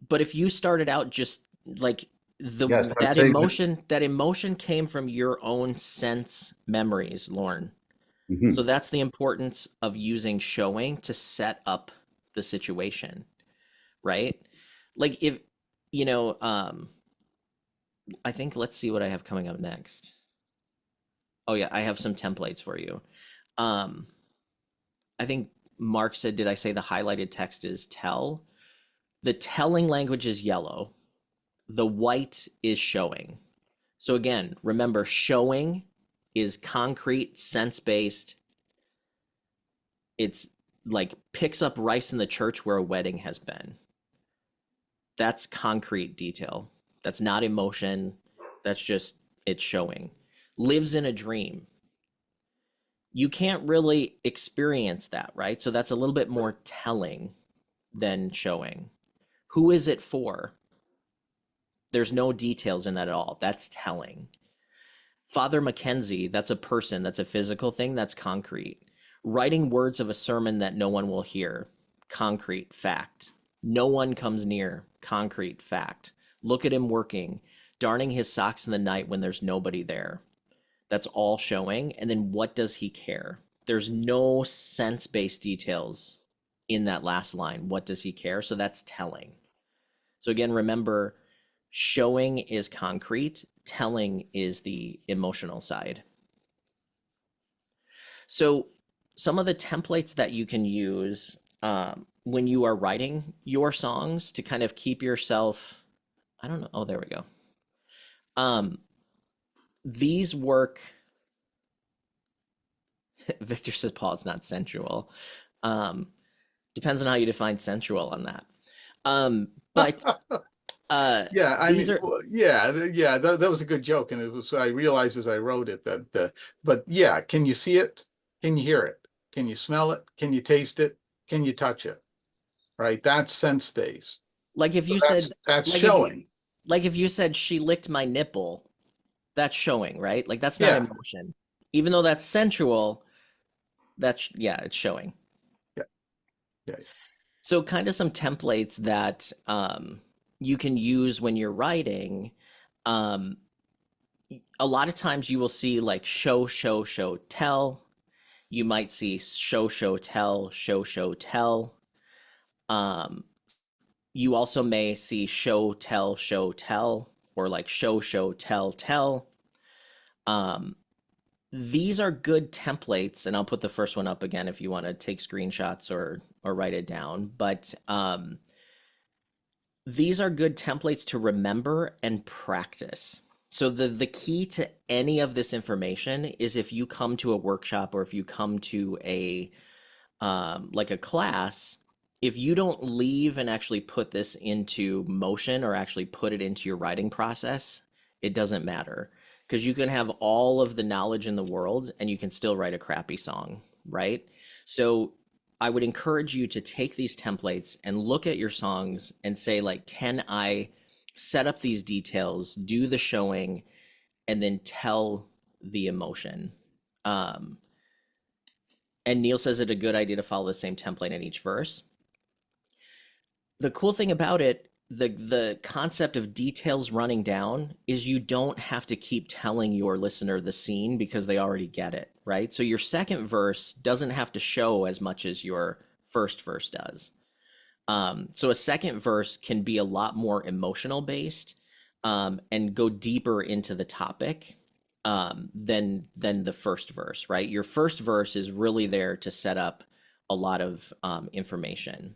But if you started out just like Yes, I'm that saying emotion came from your own sense memories, Lauren. Mhm. So that's the importance of using showing to set up the situation, right? Like if you know, I think let's see what I have coming up next. Oh yeah, I have some templates for you. I think Mark said, did I say the highlighted text is tell? The telling language is yellow. The white is showing. So again, remember, showing is concrete, sense-based. It's like picks up rice in the church where a wedding has been. That's concrete detail. That's not emotion. That's just it's showing. Lives in a dream. You can't really experience that, right? So that's a little bit more telling than showing. Who is it for? There's no details in that at all. That's telling. Father Mackenzie, that's a person, that's a physical thing, that's concrete. Writing words of a sermon that no one will hear, concrete fact. No one comes near, concrete fact. Look at him working, darning his socks in the night when there's nobody there. That's all showing. And then what does he care? There's no sense-based details in that last line. What does he care? So that's telling. So again, remember, showing is concrete, telling is the emotional side. So some of the templates that you can use when you are writing your songs to kind of keep yourself, I don't know. Oh, there we go. These work. Victor says, Paul, it's not sensual. Depends on how you define sensual on that. But Yeah, I these mean, are yeah, that was a good joke, and it was. I realized as I wrote it that, but yeah, can you see it? Can you hear it? Can you smell it? Can you taste it? Can you touch it? Right, that's sense based. like if So you said that's like if showing. like if you said she licked my nipple, that's showing, right? Like that's not Yeah, emotion. Even though that's sensual, that's yeah, it's showing. yeah, yeah. So kind of some templates that you can use when you're writing. Um, a lot of times you will see like show, show, show, tell. You might see show, show, tell, show, show, tell. Um, you also may see show, tell, or like show, tell, tell. Um, these are good templates, and I'll put the first one up again if you want to take screenshots or write it down. But these are good templates to remember and practice. So the key to any of this information is if you come to a workshop or if you come to a like a class, if you don't leave and actually put this into motion or actually put it into your writing process, it doesn't matter because you can have all of the knowledge in the world and you can still write a crappy song, right? So I would encourage you to take these templates and look at your songs and say like, can I set up these details, do the showing, and then tell the emotion? And Neil says it a good idea to follow the same template in each verse. The cool thing about it, the concept of details running down is you don't have to keep telling your listener the scene because they already get it, right? So your second verse doesn't have to show as much as your first verse does. So a second verse can be a lot more emotional based. and go deeper into the topic than the first verse, right? Your first verse is really there to set up a lot of information.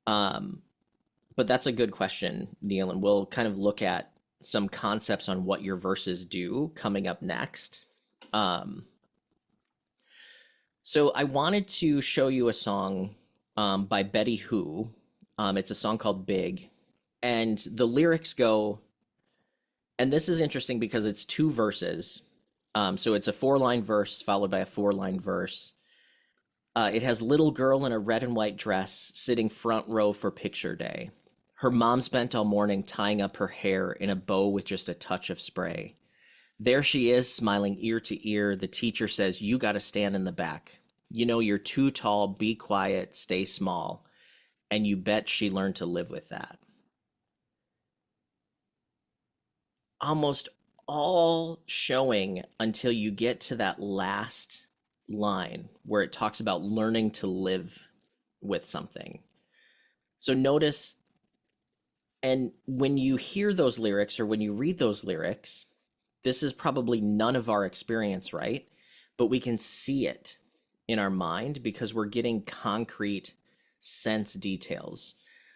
But that's a good question, Neil, and we'll kind of look at some concepts on what your verses do coming up next. So I wanted to show you a song by Betty Who. It's a song called Big, and the lyrics go, and this is interesting because it's two verses. So it's a 4-line verse followed by a 4-line verse. It has little girl in a red and white dress sitting front row for picture day. Her mom spent all morning tying up her hair in a bow with just a touch of spray. There she is, smiling ear to ear. The teacher says, "You got to stand in the back. You know you're too tall, be quiet, stay small." And you bet she learned to live with that. Almost all showing until you get to that last line where it talks about learning to live with something. So notice, and when you hear those lyrics or when you read those lyrics, this is probably none of our experience, right? But we can see it in our mind because we're getting concrete sense details.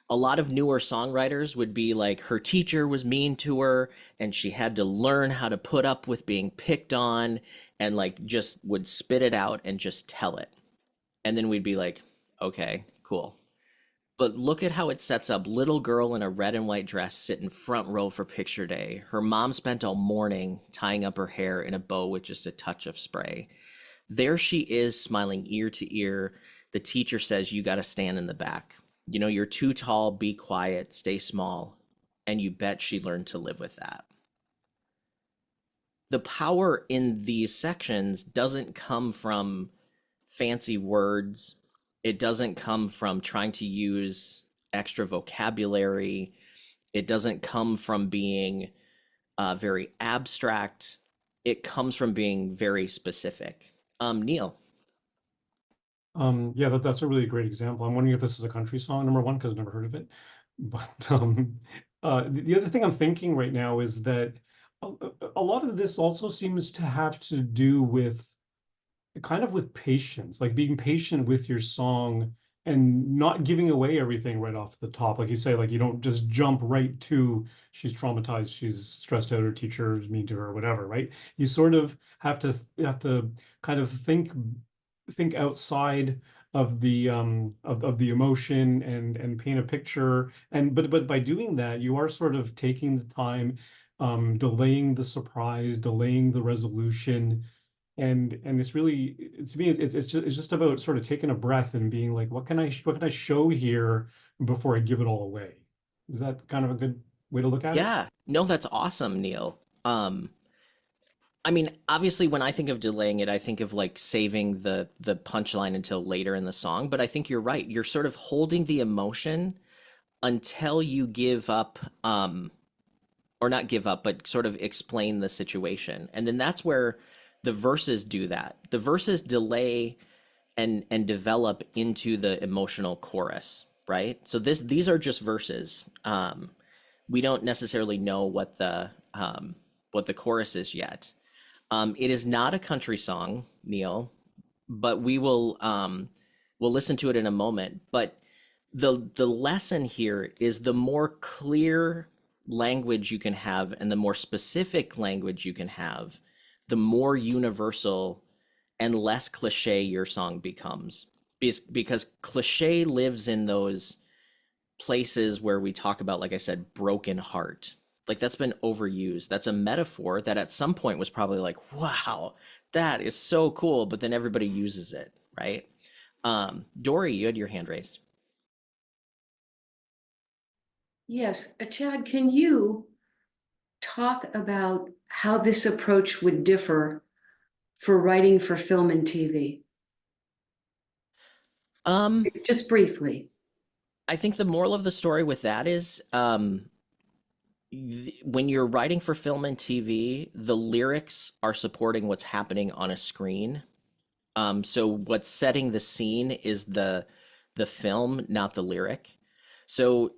A lot of newer songwriters would be like, her teacher was mean to her and she had to learn how to put up with being picked on, and like just would spit it out and just tell it. And then we'd be like, okay, cool. But look at how it sets up. Little girl in a red and white dress sitting front row for picture day. Her mom spent all morning tying up her hair in a bow with just a touch of spray. There she is, smiling ear to ear. The teacher says, "You got to stand in the back. You know, you're too tall, be quiet, stay small." And you bet she learned to live with that. The power in these sections doesn't come from fancy words. It doesn't come from trying to use extra vocabulary. It doesn't come from being very abstract. It comes from being very specific. Neil. Yeah, that's a really great example. I'm wondering if this is a country song, number one, because I've never heard of it. But the other thing I'm thinking right now is that a, a lot of this also seems to have to do with kind of with patience, like being patient with your song and not giving away everything right off the top. Like you say, like you don't just jump right to she's traumatized, she's stressed out, her teacher is mean to her, or whatever, right? You sort of have to kind of think outside of the of the emotion and paint a picture. And but by doing that, you are sort of taking the time, delaying the surprise, delaying the resolution. And it's really, to me, it's just about sort of taking a breath and being like, what can I show here before I give it all away? Is that kind of a good way to look at it? Yeah, no, that's awesome, Neil. I mean, obviously, when I think of delaying it, I think of like saving the punchline until later in the song. But I think you're right. You're sort of holding the emotion until you give up, or not give up, but sort of explain the situation. And then that's where the verses do that. The verses delay and develop into the emotional chorus, right? So these are just verses. We don't necessarily know what the chorus is yet. It is not a country song, Neil, but we'll listen to it in a moment. But the lesson here is the more clear language you can have and the more specific language you can have, the more universal and less cliche your song becomes. Because cliche lives in those places where we talk about, like I said, broken heart. Like that's been overused. That's a metaphor that at some point was probably like, wow, that is so cool. But then everybody uses it, right? Dory, you had your hand raised. Yes, Chad, can you talk about how this approach would differ for writing for film and TV? Just briefly. I think the moral of the story with that is when you're writing for film and TV, the lyrics are supporting what's happening on a screen. So what's setting the scene is the film, not the lyric. So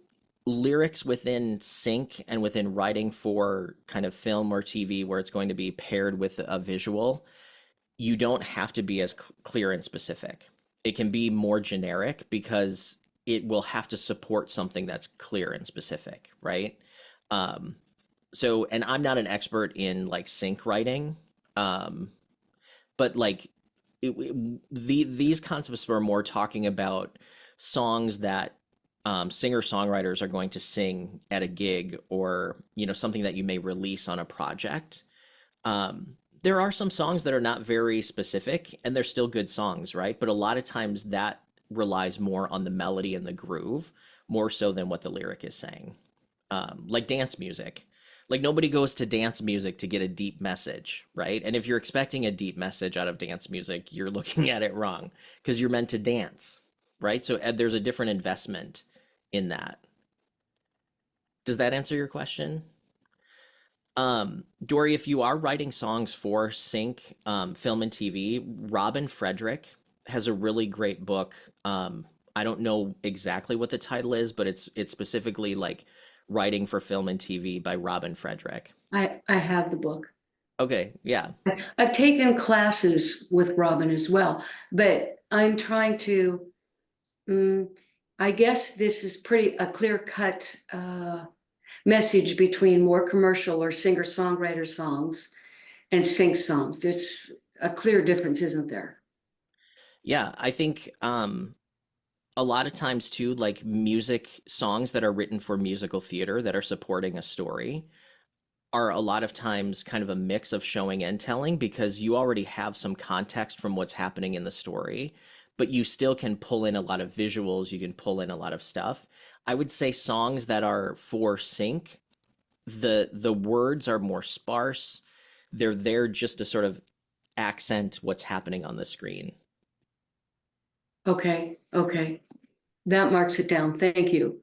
lyrics within sync and within writing for kind of film or TV where it's going to be paired with a visual, you don't have to be as clear and specific. It can be more generic because it will have to support something that's clear and specific, right? So, and I'm not an expert in like sync writing, but like these concepts were more talking about songs that singer-songwriters are going to sing at a gig, or something that you may release on a project. There are some songs that are not very specific and they're still good songs, right? But a lot of times that relies more on the melody and the groove more so than what the lyric is saying. Like dance music. Like nobody goes to dance music to get a deep message, right? And if you're expecting a deep message out of dance music, you're looking at it wrong, because you're meant to dance, right? So there's a different investment in that. Does that answer your question? Dory, if you are writing songs for sync, film and TV, Robin Frederick has a really great book. I don't know exactly what the title is, but it's specifically like writing for film and TV by Robin Frederick. I have the book. Okay, yeah. I've taken classes with Robin as well, but I'm trying to, I guess this is a clear-cut message between more commercial or singer-songwriter songs and sync songs. There's a clear difference, isn't there? Yeah, I think a lot of times too, like music songs that are written for musical theater that are supporting a story are a lot of times kind of a mix of showing and telling, because you already have some context from what's happening in the story, but you still can pull in a lot of visuals, you can pull in a lot of stuff. I would say songs that are for sync, the words are more sparse. They're there just to sort of accent what's happening on the screen. Okay. That marks it down. Thank you.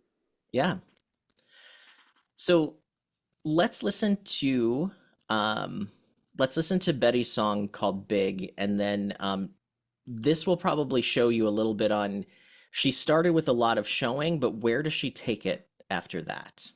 Yeah. So let's listen to Betty's song called Big, and then this will probably show you a little bit on, she started with a lot of showing, but where does she take it after that?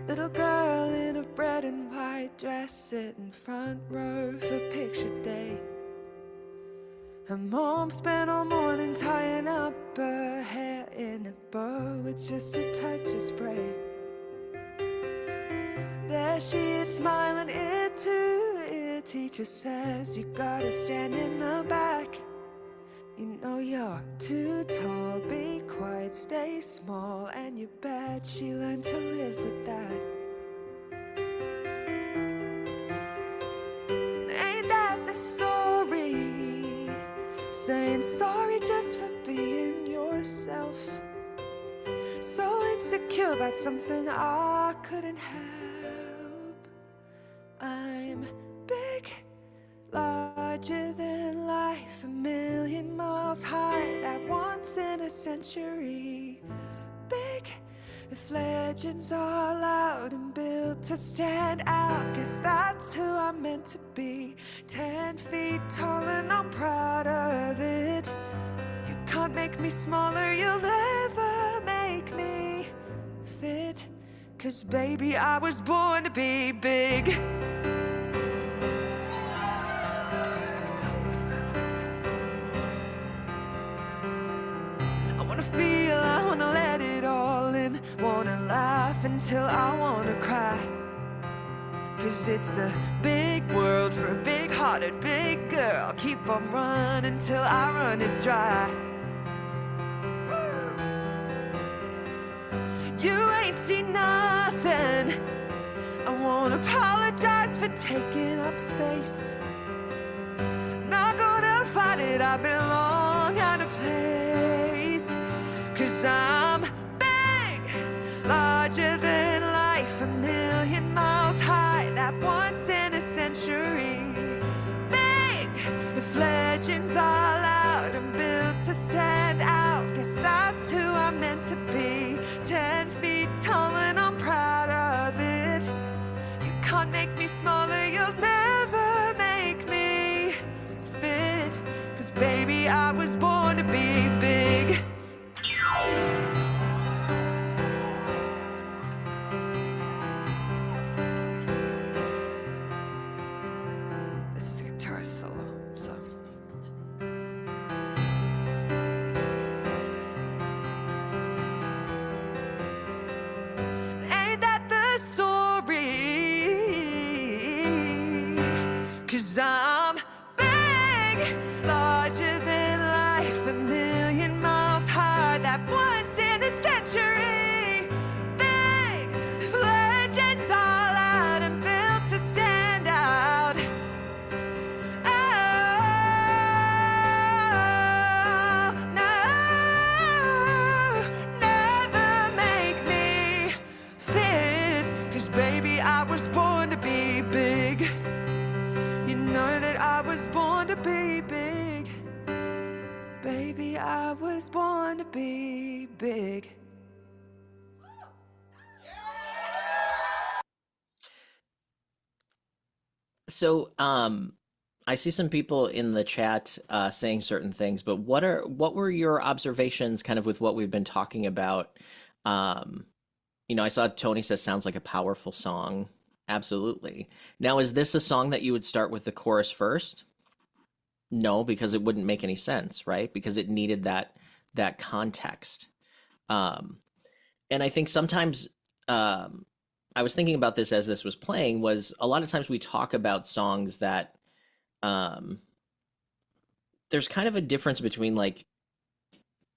Little girl in a red and white dress, sitting front row for picture day. Her mom spent all morning tying up her hair in a bow with just a touch of spray. There she is smiling ear to ear. Teacher says you gotta stand in the back. You know you're too tall, be quiet, stay small. And you bet she learned to live with that. And ain't that the story? Saying sorry just for being yourself. So insecure about something I couldn't help. I'm big, larger than life, a million miles high, that once in a century. Big, with legends all out and built to stand out. Guess that's who I'm meant to be. 10 feet tall and I'm proud of it. You can't make me smaller, you'll never make me fit. 'Cause baby, I was born to be big. I wanna feel, I wanna let it all in. Wanna laugh until I wanna cry. 'Cause it's a big world for a big-hearted big girl. Keep on running till I run it dry. You ain't seen nothing. I won't apologize for taking up space. Not gonna fight it, I belong out of place. 'Cause I'm big, larger than life, a million miles high, that once in a century. Big, stand out. Guess that's who I'm meant to be. 10 feet tall and I'm proud of it. You can't make me smaller, you'll never make me fit. 'Cause baby, I was born to be big. This is a guitar solo, so. Ain't that the story? 'Cause I'm big, larger than life, 1,000,000 miles high, that once in a century. Big, with legends all out and built to stand out. Oh, no, never make me fit. 'Cause baby, I was born to be big. You know that I was born to be big. Baby, I was born to be big. So, I see some people in the chat saying certain things, but what were your observations kind of with what we've been talking about? Um, I saw Tony says sounds like a powerful song. Absolutely. Now, is this a song that you would start with the chorus first? No, because it wouldn't make any sense, right? Because it needed that context. Um, and I think sometimes I was thinking about this as this was playing, was a lot of times we talk about songs that um, there's kind of a difference between like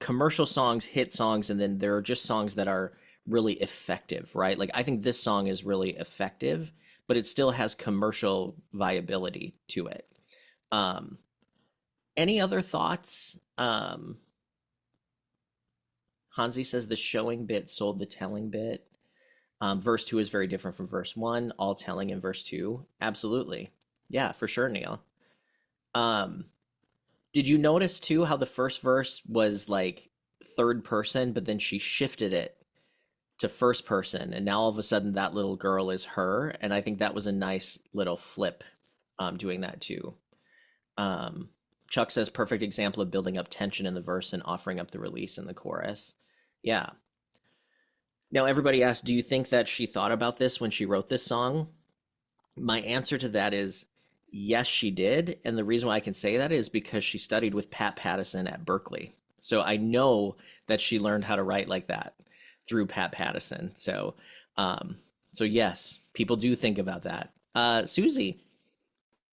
commercial songs, hit songs, and then there are just songs that are really effective, right? Like I think this song is really effective, but it still has commercial viability to it. Um, any other thoughts? Hansi says the showing bit sold the telling bit. Verse 2 is very different from verse 1, all telling in verse 2. Absolutely. Yeah, for sure, Neil. Did you notice too how the first verse was like third person, but then she shifted it to first person, and now all of a sudden that little girl is her, and I think that was a nice little flip doing that too. Chuck says perfect example of building up tension in the verse and offering up the release in the chorus. Yeah. Now everybody asked, do you think that she thought about this when she wrote this song? My answer to that is yes, she did. And the reason why I can say that is because she studied with Pat Pattison at Berkeley. So I know that she learned how to write like that through Pat Pattison. So yes, people do think about that. Susie.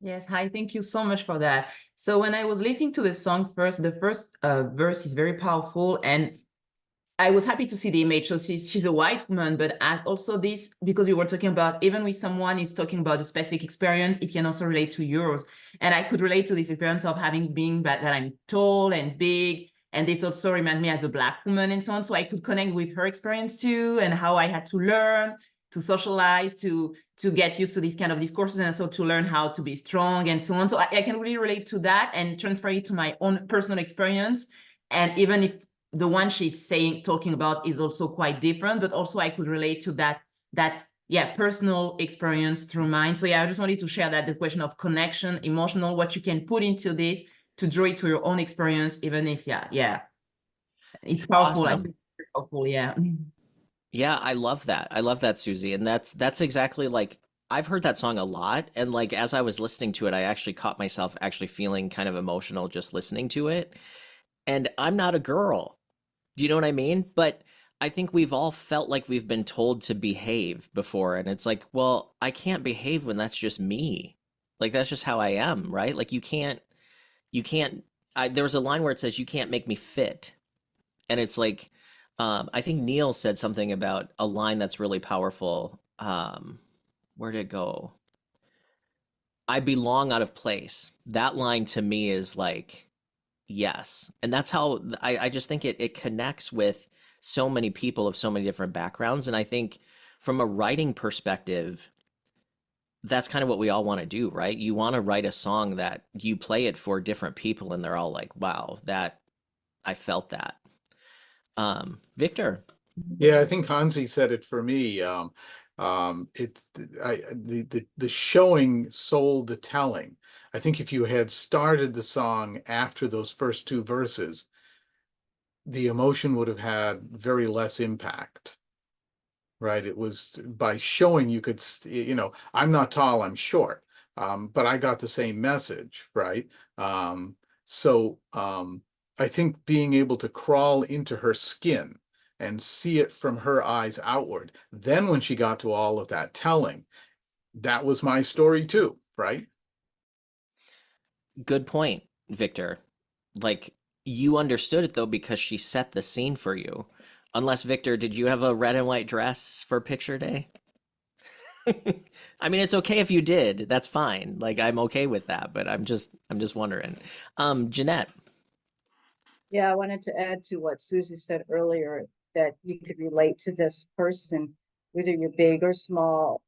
Yes, hi, thank you so much for that. So when I was listening to the song first, the first verse is very powerful, and I was happy to see the image. So she's a white woman, but as also this, because we were talking about, even with someone is talking about a specific experience, it can also relate to yours. And I could relate to this experience of being that I'm tall and big. And this also reminds me as a Black woman and so on. So I could connect with her experience too, and how I had to learn to socialize, to get used to these kind of discourses, and also to learn how to be strong and so on. So I can really relate to that and transfer it to my own personal experience. And even if the one she's talking about is also quite different, but also I could relate to that personal experience through mine. So yeah, I just wanted to share that, the question of connection, emotional, what you can put into this to draw it to your own experience, even if it's powerful. I Awesome. think it's powerful, yeah. Yeah, I love that. I love that, Susie. And that's exactly like I've heard that song a lot. And like as I was listening to it, I actually caught myself actually feeling kind of emotional just listening to it. And I'm not a girl. Do you know what I mean? But I think we've all felt like we've been told to behave before. And it's like, well, I can't behave when that's just me. Like that's just how I am, right? Like you can't, there was a line where it says, you can't make me fit. And it's like, I think Neil said something about a line that's really powerful. Where'd it go? I belong out of place. That line to me is like, yes. And that's how I just think it connects with so many people of so many different backgrounds. And I think from a writing perspective, that's kind of what we all want to do, right? You want to write a song that you play it for different people and they're all like, wow, I felt that. Victor. Yeah, I think Hansi said it for me. It's the showing sold the telling. I think if you had started the song after those first two verses, the emotion would have had very less impact, right? It was by showing you could, I'm not tall, I'm short, but I got the same message, right? So I think being able to crawl into her skin and see it from her eyes outward, then when she got to all of that telling, that was my story too, right? Good point, Victor. Like, you understood it though because she set the scene for you. Unless, Victor, did you have a red and white dress for picture day? I mean, it's okay if you did. That's fine. Like, I'm okay with that, but I'm just wondering. Jeanette. Yeah, I wanted to add to what Susie said earlier, that you could relate to this person, whether you're big or small.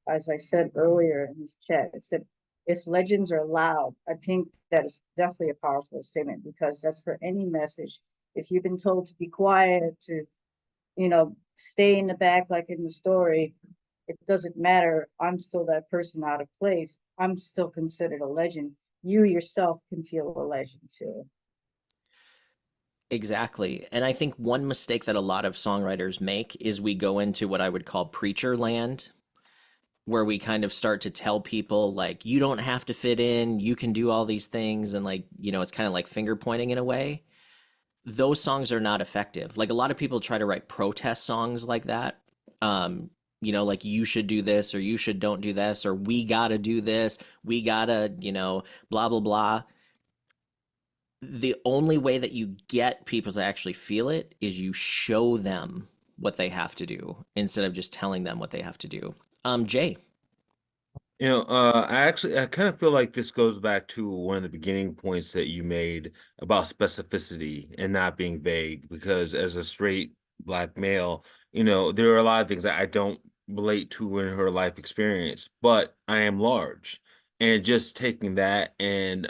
As I said earlier in this chat, it said, if legends are loud, I think that is definitely a powerful statement, because that's for any message. If you've been told to be quiet, to, stay in the back, like in the story, it doesn't matter. I'm still that person out of place. I'm still considered a legend. You yourself can feel a legend too. Exactly. And I think one mistake that a lot of songwriters make is we go into what I would call preacher land, where we kind of start to tell people, like, you don't have to fit in, you can do all these things. And, like, it's kind of like finger pointing in a way. Those songs are not effective. Like, a lot of people try to write protest songs like that. Like, you should do this, or you should don't do this, or we gotta do this, we gotta, blah, blah, blah. The only way that you get people to actually feel it is you show them what they have to do instead of just telling them what they have to do. Jay. I kind of feel like this goes back to one of the beginning points that you made about specificity and not being vague, because as a straight black male, there are a lot of things that I don't relate to in her life experience, but I am large. And just taking that and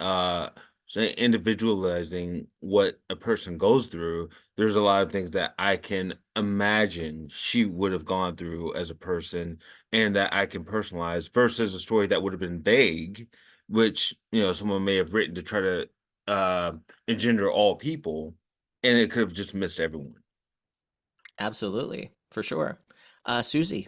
individualizing what a person goes through, there's a lot of things that I can imagine she would have gone through as a person, and that I can personalize, versus a story that would have been vague, which someone may have written to try to engender all people, and it could have just missed everyone. Absolutely, for sure. Susie.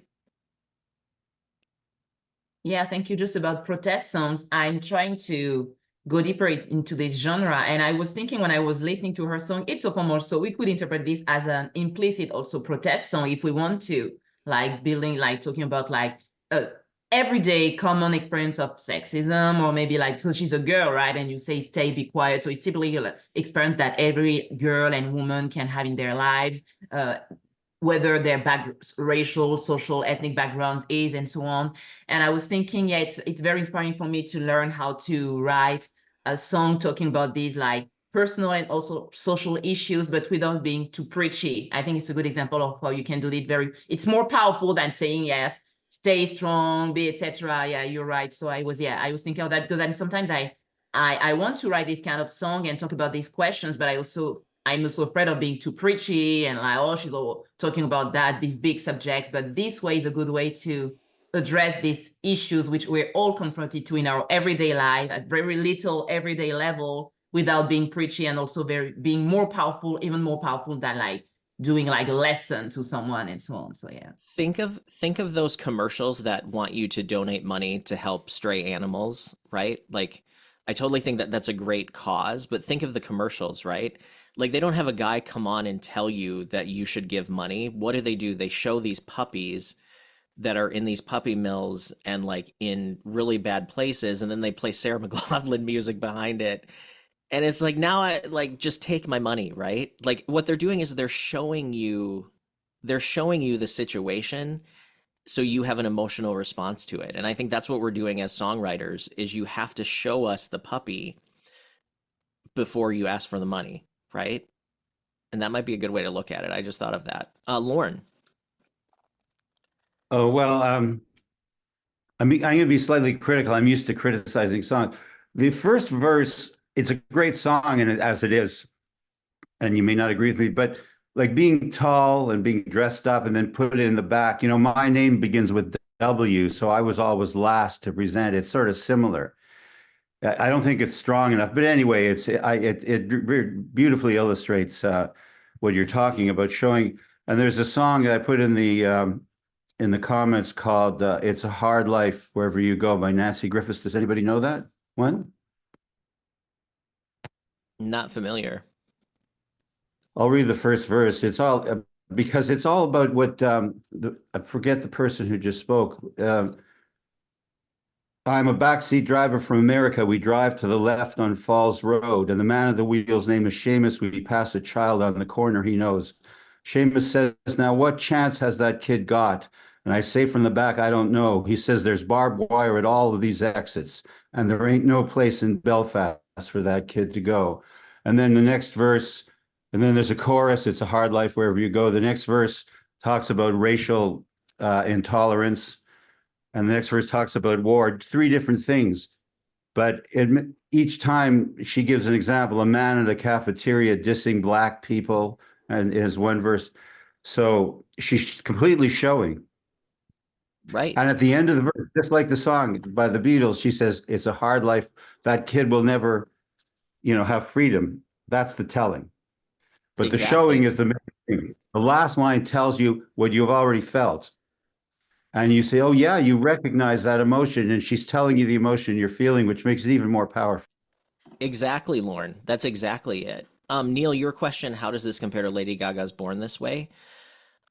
Yeah, thank you. Just about protest songs, I'm trying to go deeper into this genre. And I was thinking when I was listening to her song, It's a Form Also, we could interpret this as an implicit also protest song if we want to, like building, like talking about like everyday common experience of sexism, or maybe like, because she's a girl, right? And you say, stay, be quiet. So it's typically an experience that every girl and woman can have in their lives. Whether their racial, social, ethnic background is, and so on. And I was thinking, yeah, it's very inspiring for me to learn how to write a song talking about these like personal and also social issues, but without being too preachy. I think it's a good example of how you can do it. It's more powerful than saying, yes, stay strong, be, etc. Yeah, you're right. So I was thinking of that, because sometimes I want to write this kind of song and talk about these questions, but I'm also afraid of being too preachy and like, oh, she's all talking about these big subjects. But this way is a good way to address these issues, which we're all confronted to in our everyday life at very little everyday level, without being preachy, and also being more powerful, even more powerful than like doing like a lesson to someone and so on. So yeah. Think of those commercials that want you to donate money to help stray animals, right? Like, I totally think that that's a great cause, but think of the commercials, right? Like, they don't have a guy come on and tell you that you should give money. What do? They show these puppies that are in these puppy mills and like in really bad places, and then they play Sarah McLachlan music behind it. And it's like, now I like, just take my money, right? Like, what they're doing is they're showing you the situation so you have an emotional response to it. And I think that's what we're doing as songwriters, is you have to show us the puppy before you ask for the money, right? And that might be a good way to look at it. I just thought of that. Lauren. Oh, well, I'm going to be slightly critical. I'm used to criticizing songs. The first verse, it's a great song, and as it is, and you may not agree with me, but like being tall and being dressed up and then put it in the back, my name begins with W, so I was always last to present. It's sort of similar. I don't think it's strong enough, but anyway, it beautifully illustrates what you're talking about, showing. And there's a song that I put in the comments called "It's a Hard Life Wherever You Go" by Nancy Griffiths. Does anybody know that one? Not familiar. I'll read the first verse. It's all because it's all about what I forget the person who just spoke. I'm a backseat driver from America. We drive to the left on Falls Road, and the man at the wheel's name is Seamus. We pass a child on the corner he knows. Seamus says, "Now, what chance has that kid got?" And I say from the back, "I don't know." He says, "There's barbed wire at all of these exits, and there ain't no place in Belfast for that kid to go." And then the next verse, and then there's a chorus. It's a hard life wherever you go. The next verse talks about racial intolerance. And the next verse talks about war, three different things. But each time she gives an example, a man at a cafeteria dissing black people, and is one verse. So she's completely showing. Right. And at the end of the verse, just like the song by the Beatles, she says, "It's a hard life. That kid will never, have freedom." That's the telling. But the showing Exactly. is the main thing. The last line tells you what you've already felt. And you say, "Oh, yeah, you recognize that emotion." And she's telling you the emotion you're feeling, which makes it even more powerful. Exactly, Lauren. That's exactly it. Neil, your question, how does this compare to Lady Gaga's Born This Way?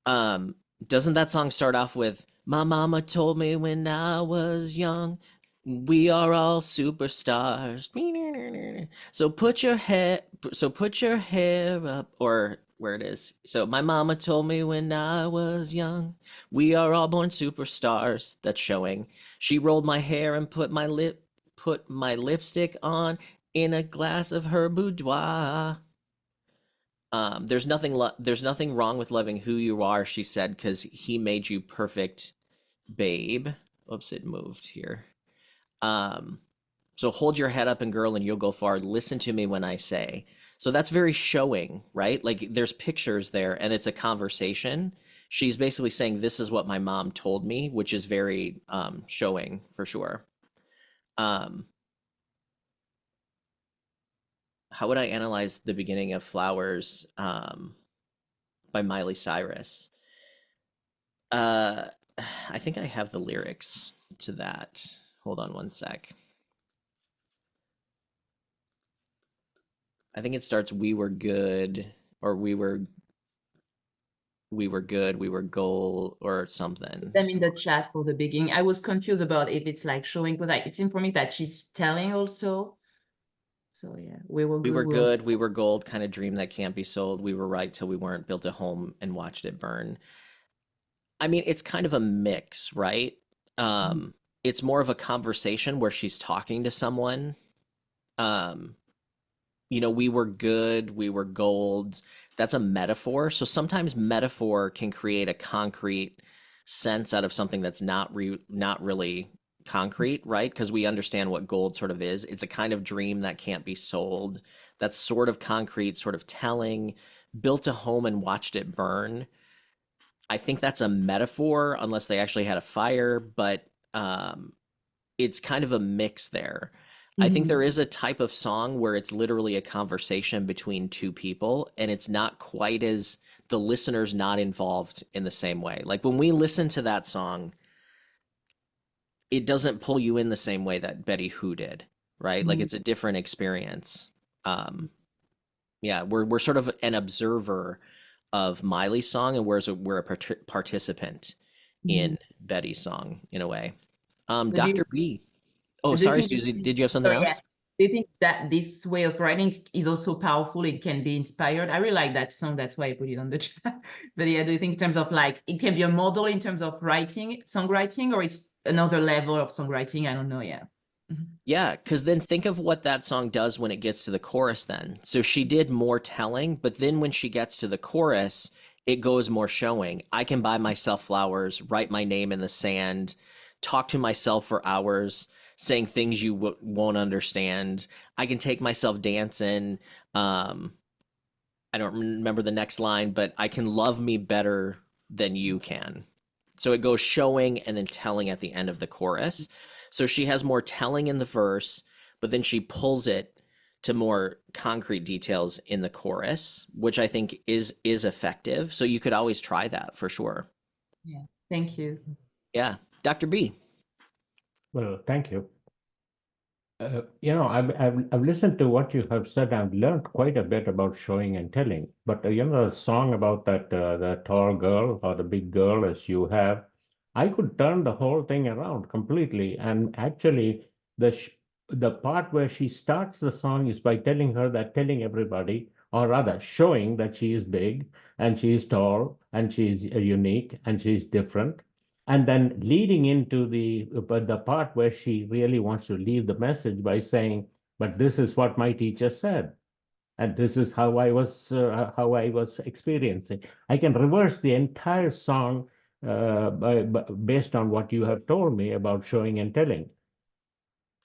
Um, doesn't that song start off with "My mama told me when I was young, we are all superstars." Put your hair up, or where it is. So my mama told me when I was young, we are all born superstars. That's showing. She rolled my hair and put my lipstick on in a glass of her boudoir. There's nothing wrong with loving who you are, she said, because he made you perfect, babe. Oops, it moved here. Um, so hold your head up and girl, and you'll go far. Listen to me when I say. So that's very showing, right? Like there's pictures there, and it's a conversation. She's basically saying, "This is what my mom told me," which is very showing for sure. Um, how would I analyze the beginning of Flowers by Miley Cyrus? Uh, I think I have the lyrics to that. Hold on one sec. I think it starts, "We were good," or we were good, we were gold," or something. Them in the chat for the beginning. I was confused about if it's like showing, because it seemed for me that she's telling also. So yeah, we were We good. were good, we were gold, kind of dream that can't be sold. We were right till we weren't, built a home and watched it burn. I mean, it's kind of a mix, right? It's more of a conversation where she's talking to someone. Um, we were good, we were gold. That's a metaphor. So sometimes metaphor can create a concrete sense out of something that's not really concrete, right? Because we understand what gold sort of is. It's a kind of dream that can't be sold. That's sort of concrete, sort of telling. Built a home and watched it burn. I think that's a metaphor, unless they actually had a fire, but it's kind of a mix there. I think there is a type of song where it's literally a conversation between two people, and it's not quite as, the listener's not involved in the same way. Like when we listen to that song, it doesn't pull you in the same way that Betty Who did, right? Like it's a different experience. Yeah, we're sort of an observer of Miley's song, and we're a participant in Betty's song in a way. Do Dr. you, B. Oh, do you sorry, think Susie. Did you have something sorry, yeah. else? Do you think that this way of writing is also powerful? It can be inspired. I really like that song. That's why I put it on the chat. But yeah, do you think in terms of like, it can be a model in terms of writing, songwriting, or it's another level of songwriting? I don't know. Yeah. Yeah, because then think of what that song does when it gets to the chorus then. So she did more telling, but then when she gets to the chorus, it goes more showing. I can buy myself flowers, write my name in the sand, talk to myself for hours, saying things you won't understand. I can take myself dancing. I don't remember the next line, but I can love me better than you can. So it goes showing and then telling at the end of the chorus. So she has more telling in the verse, but then she pulls it to more concrete details in the chorus, which I think is effective. So you could always try that for sure. Yeah, thank you. Yeah. Dr. B. Well, thank you. I've listened to what you have said. I've learned quite a bit about showing and telling. But the song about the tall girl or the big girl as you have, I could turn the whole thing around completely. And actually, the part where she starts the song is by telling everybody, or rather showing that she is big and she is tall and she is unique and she is different, and then leading into the part where she really wants to leave the message by saying, but this is what my teacher said, and this is how I was experiencing. I can reverse the entire song based on what you have told me about showing and telling.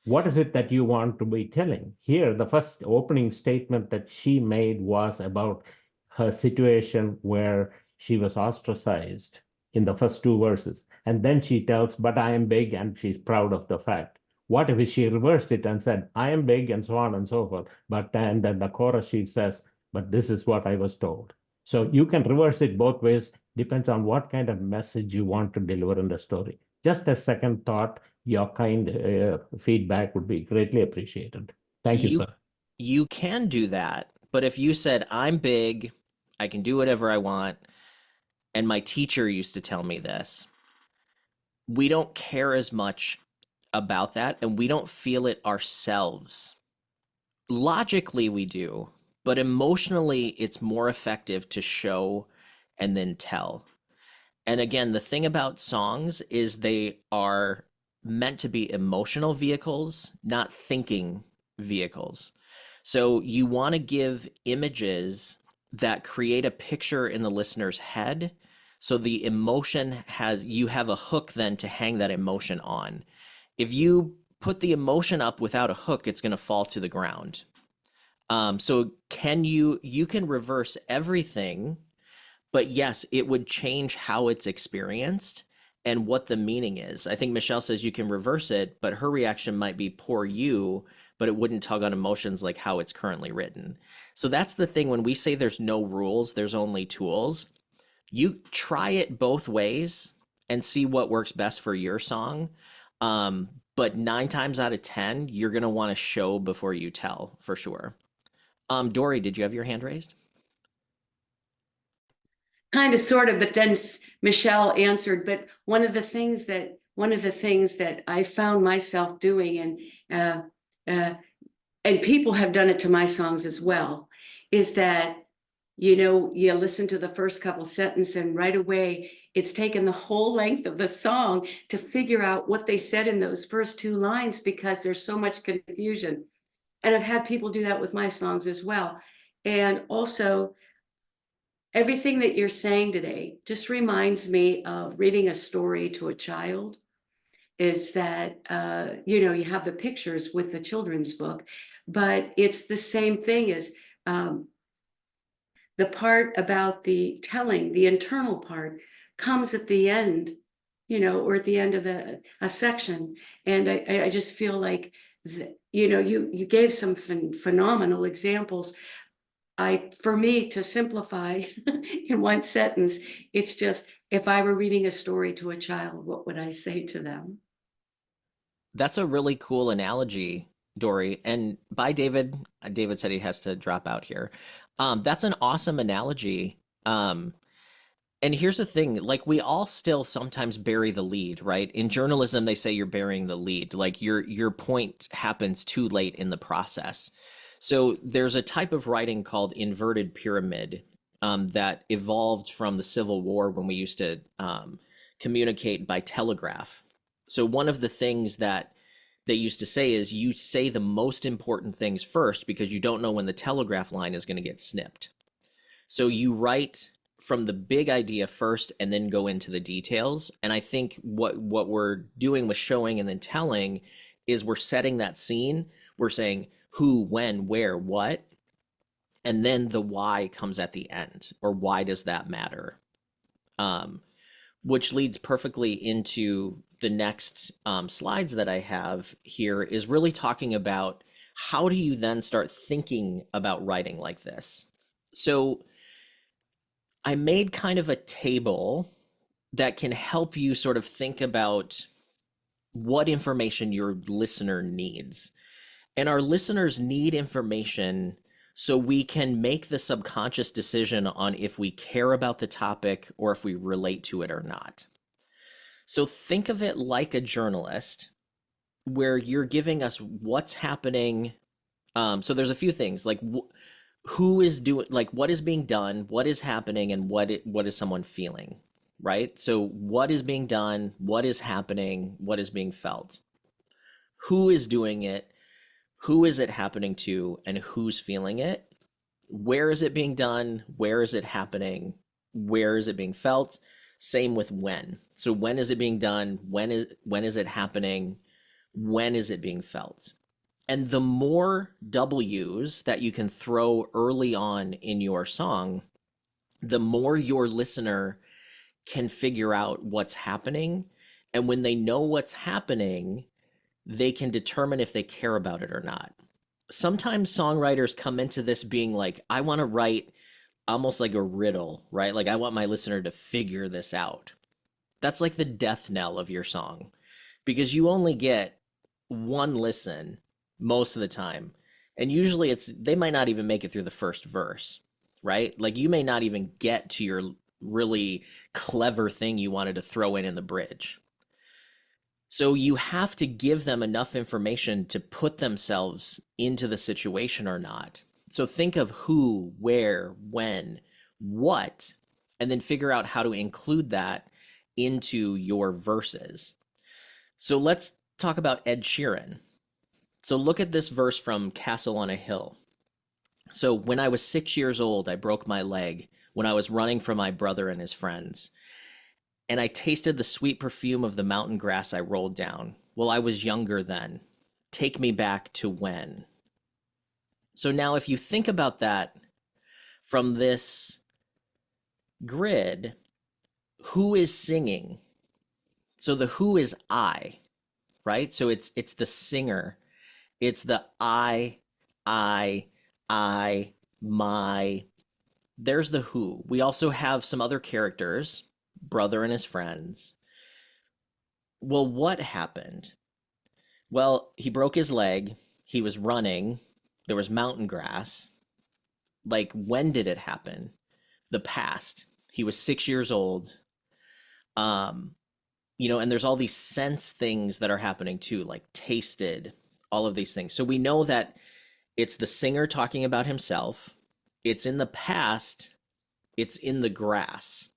What is it that you want to be telling? Here, the first opening statement that she made was about her situation where she was ostracized in the first two verses. And then she tells, but I am big, and she's proud of the fact. What if she reversed it and said, I am big, and so on and so forth. And then the chorus she says, but this is what I was told. So you can reverse it both ways, depends on what kind of message you want to deliver in the story. Just a second thought, your kind feedback would be greatly appreciated. Thank you, You sir. you can do that, but if you said I'm big, I can do whatever I want, and my teacher used to tell me this, we don't care as much about that and we don't feel it ourselves. Logically we do, but emotionally it's more effective to show and then tell. And again, the thing about songs is they are meant to be emotional vehicles, not thinking vehicles. So you want to give images that create a picture in the listener's head. So the emotion you have a hook then to hang that emotion on. If you put the emotion up without a hook, it's going to fall to the ground. So you can reverse everything, but yes, it would change how it's experienced and what the meaning is. I think Michelle says you can reverse it, but her reaction might be poor you, but it wouldn't tug on emotions like how it's currently written. So that's the thing. When we say there's no rules, there's only tools. You try it both ways and see what works best for your song. But 9 times out of 10, you're going to want to show before you tell for sure. Dory, did you have your hand raised? Kind of, sort of, but then Michelle answered. But one of the things that I found myself doing, and people have done it to my songs as well, is that you listen to the first couple sentences and right away it's taken the whole length of the song to figure out what they said in those first 2 lines because there's so much confusion. And I've had people do that with my songs as well. And also, everything that you're saying today just reminds me of reading a story to a child. Is that, you have the pictures with the children's book, but it's the same thing as the part about the telling, the internal part comes at the end, or at the end of a section. And I just feel like, you gave some phenomenal examples. For me to simplify in one sentence, it's just, if I were reading a story to a child, what would I say to them? That's a really cool analogy, Dory. And bye, David. David said he has to drop out here. That's an awesome analogy. And here's the thing, like we all still sometimes bury the lead, right? In journalism, they say you're burying the lead, like your point happens too late in the process. So there's a type of writing called inverted pyramid that evolved from the Civil War when we used to communicate by telegraph. So one of the things that they used to say is you say the most important things first because you don't know when the telegraph line is going to get snipped. So you write from the big idea first and then go into the details. And I think what we're doing with showing and then telling is we're setting that scene. We're saying who, when, where, what. And then the why comes at the end, or why does that matter? Which leads perfectly into the next slides that I have here, is really talking about how do you then start thinking about writing like this? So I made kind of a table that can help you sort of think about what information your listener needs. And our listeners need information so we can make the subconscious decision on if we care about the topic or if we relate to it or not. So think of it like a journalist where you're giving us what's happening. So there's a few things like who is doing, like what is being done, what is happening, and what is someone feeling, right? So what is being done, what is happening, what is being felt, who is doing it, who is it happening to, and who's feeling it, where is it being done, where is it happening, where is it being felt. Same with when. So when is it being done, when is it happening, when is it being felt. And the more W's that you can throw early on in your song, the more your listener can figure out what's happening. And when they know what's happening, they can determine if they care about it or not. Sometimes songwriters come into this being like, I want to write almost like a riddle, right? Like I want my listener to figure this out. That's like the death knell of your song, because you only get one listen most of the time. And usually they might not even make it through the first verse, right? Like you may not even get to your really clever thing you wanted to throw in the bridge. So you have to give them enough information to put themselves into the situation or not. So think of who, where, when, what, and then figure out how to include that into your verses. So let's talk about Ed Sheeran. So look at this verse from Castle on a Hill. So when I was 6 years old, I broke my leg when I was running from my brother and his friends. And I tasted the sweet perfume of the mountain grass I rolled down. Well, I was younger then. Take me back to when. So now if you think about that from this grid, who is singing? So the who is I, right? So it's the singer. It's the I, my. There's the who. We also have some other characters, brother and his friends. Well, what happened? Well, he broke his leg. He was running. There was mountain grass. Like, when did it happen? The past. He was 6 years old. And there's all these sense things that are happening too, like tasted, all of these things. So we know that it's the singer talking about himself. It's in the past. It's in the grass.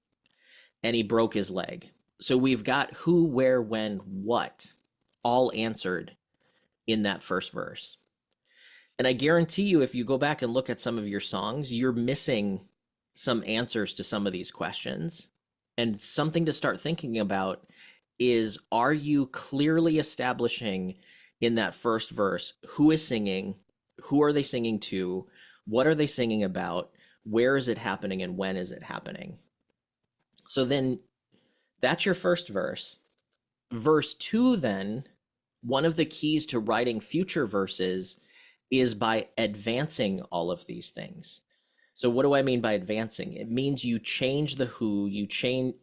And he broke his leg. So we've got who, where, when, what, all answered in that first verse. And I guarantee you, if you go back and look at some of your songs, you're missing some answers to some of these questions. And something to start thinking about is, are you clearly establishing in that first verse who is singing, who are they singing to, what are they singing about, where is it happening, and when is it happening? So then that's your first verse. Verse 2, then, one of the keys to writing future verses is by advancing all of these things. So what do I mean by advancing? It means you change the who, you change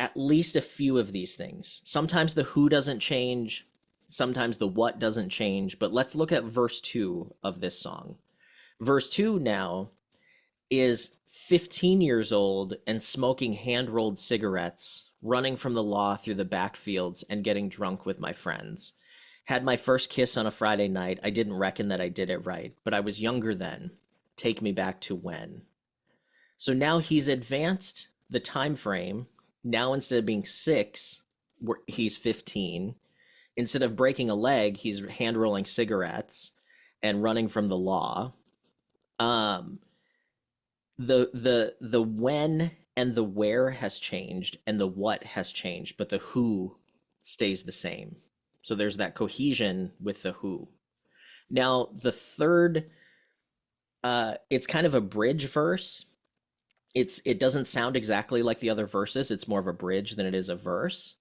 at least a few of these things. Sometimes the who doesn't change, sometimes the what doesn't change, but let's look at verse 2 of this song. Verse 2 now is 15 years old and smoking hand-rolled cigarettes, running from the law through the backfields and getting drunk with my friends. Had my first kiss on a Friday night. I didn't reckon that I did it right, but I was younger then. Take me back to when. So now he's advanced the time frame. Now instead of being 6, he's 15. Instead of breaking a leg, he's hand-rolling cigarettes and running from the law. The when and the where has changed and the what has changed, but the who stays the same. So there's that cohesion with the who. Now, the third It's kind of a bridge verse. It doesn't sound exactly like the other verses. It's more of a bridge than it is a verse.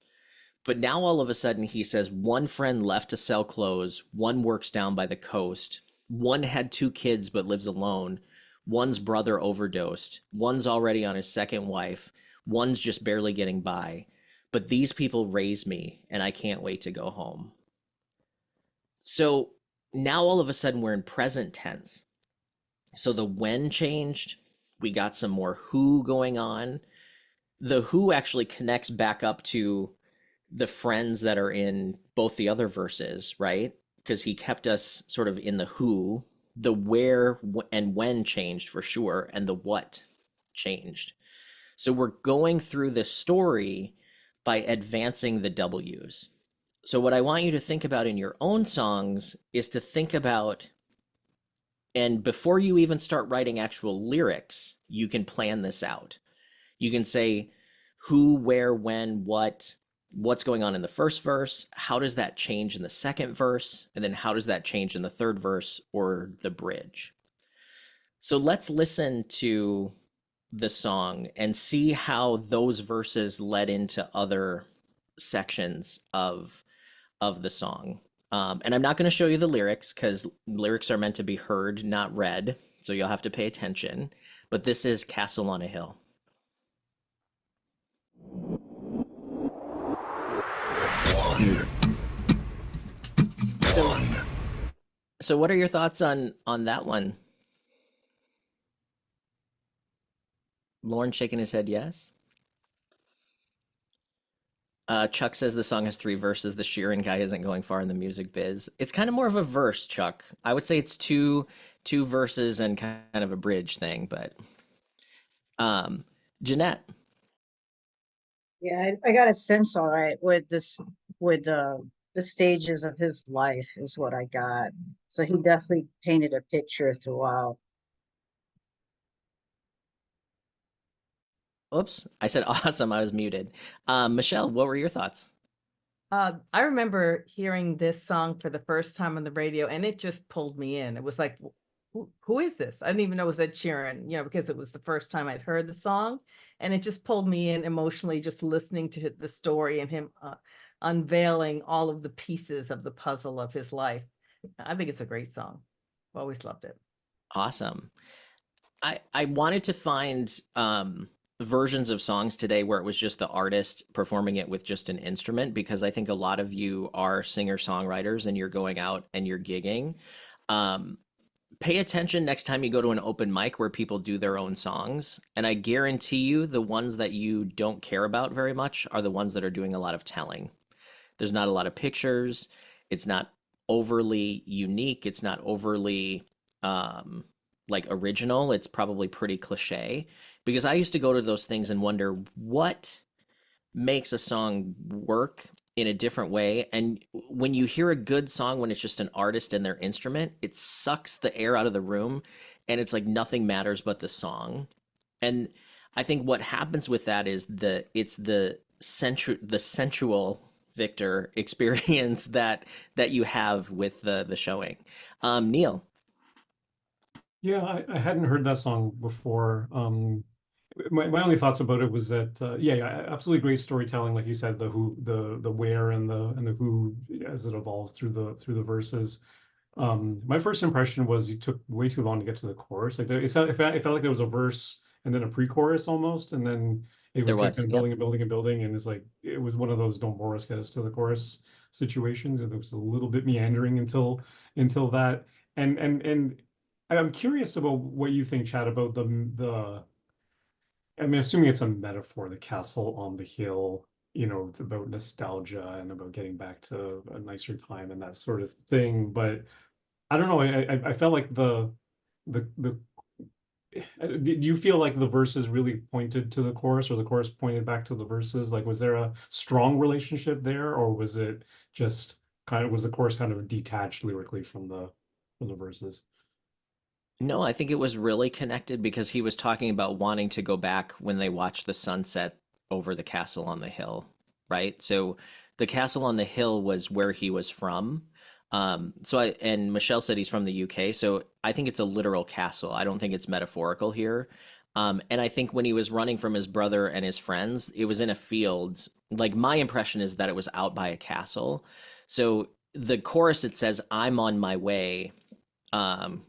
But now all of a sudden he says one friend left to sell clothes, one works down by the coast, one had 2 kids but lives alone, one's brother overdosed, one's already on his second wife, one's just barely getting by. But these people raised me and I can't wait to go home. So now all of a sudden we're in present tense. So the when changed, we got some more who going on. The who actually connects back up to the friends that are in both the other verses, right? Because he kept us sort of in the who, the where and when changed for sure, and the what changed. So we're going through this story by advancing the W's. So what I want you to think about in your own songs is to think about, and before you even start writing actual lyrics, you can plan this out. You can say who, where, when, what's going on in the first verse, how does that change in the second verse, and then how does that change in the third verse or the bridge. So let's listen to the song and see how those verses led into other sections of the song. And I'm not going to show you the lyrics because lyrics are meant to be heard, not read, so you'll have to pay attention. But this is Castle on a Hill. So what are your thoughts on that one? Lauren shaking his head yes. Chuck says the song has 3 verses. The Sheeran guy isn't going far in the music biz. It's kind of more of a verse, Chuck. I would say it's two verses and kind of a bridge thing, but Jeanette. Yeah, I got a sense, all right, with this, with the stages of his life is what I got. So he definitely painted a picture throughout. Oops, I said awesome. I was muted. Michelle, what were your thoughts? I remember hearing this song for the first time on the radio, and it just pulled me in. It was like, who is this? I didn't even know it was Ed Sheeran, because it was the first time I'd heard the song, and it just pulled me in emotionally, just listening to the story and him unveiling all of the pieces of the puzzle of his life. I think it's a great song. Always loved it. Awesome. I wanted to find versions of songs today where it was just the artist performing it with just an instrument, because I think a lot of you are singer-songwriters and you're going out and you're gigging. Pay attention next time you go to an open mic where people do their own songs, and I guarantee you the ones that you don't care about very much are the ones that are doing a lot of telling. There's not a lot of pictures. It's not overly unique. It's not overly like original. It's probably pretty cliche, because I used to go to those things and wonder what makes a song work in a different way. And when you hear a good song, when it's just an artist and their instrument, it sucks the air out of the room and it's like nothing matters but the song. And I think what happens with that is it's the sensual Victor experience that you have with the showing. Neil. Yeah, I hadn't heard that song before. My only thoughts about it was that yeah, absolutely great storytelling, like you said, the who, the where, and the who as it evolves through the verses. My first impression was you took way too long to get to the chorus. Like it felt like there was a verse and then a pre-chorus almost, and then it was There kind was, of yep. building and building and building, and it's like it was one of those don't bore us, get us to the chorus situations. It was a little bit meandering until that, and I'm curious about what you think, Chad, about the. I mean, assuming it's a metaphor, the castle on the hill, it's about nostalgia and about getting back to a nicer time and that sort of thing. But I don't know. I felt like the do you feel like the verses really pointed to the chorus, or the chorus pointed back to the verses? Like, was there a strong relationship there, or was it just was the chorus kind of detached lyrically from the verses? No, I think it was really connected because he was talking about wanting to go back when they watched the sunset over the castle on the hill, right? So the castle on the hill was where he was from. And Michelle said he's from the UK, so I think it's a literal castle. I don't think it's metaphorical here. And I think when he was running from his brother and his friends, it was in a field. Like my impression is that it was out by a castle. So the chorus, it says, "I'm on my way, um,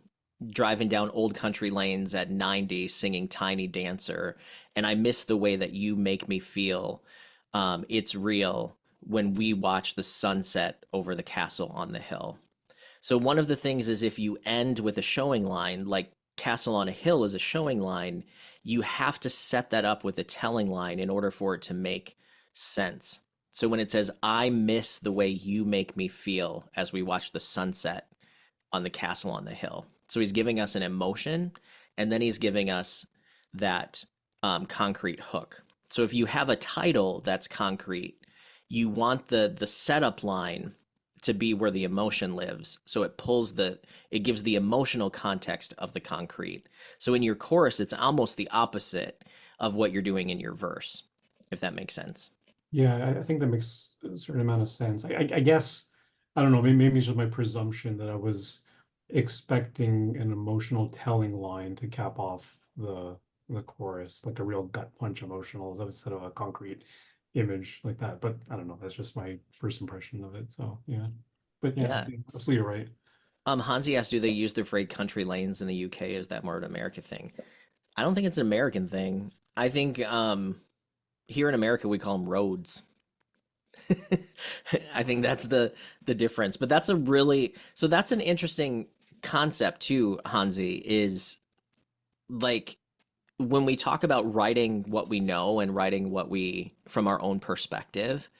driving down old country lanes at 90, singing Tiny Dancer, and I miss the way that you make me feel. It's real when we watch the sunset over the castle on the hill." So one of the things is if you end with a showing line, like Castle on a Hill is a showing line, you have to set that up with a telling line in order for it to make sense. So when it says, "I miss the way you make me feel as we watch the sunset on the castle on the hill." So he's giving us an emotion, and then he's giving us that concrete hook. So if you have a title that's concrete, you want the setup line to be where the emotion lives. So it gives the emotional context of the concrete. So in your chorus, it's almost the opposite of what you're doing in your verse, if that makes sense. Yeah, I think that makes a certain amount of sense. I guess, I don't know, maybe it's just my presumption that I was expecting an emotional telling line to cap off the chorus, like a real gut punch emotional instead of a concrete image like that. But I don't know, that's just my first impression of it. So yeah. But yeah, Yeah. absolutely you're right. Hansi asked, do they use the phrase country lanes in the UK? Is that more an American thing? I don't think it's an American thing. I think here in America we call them roads. I think that's the difference. But that's that's an interesting concept too, Hansi, is like when we talk about writing what we know and writing what we from our own perspective,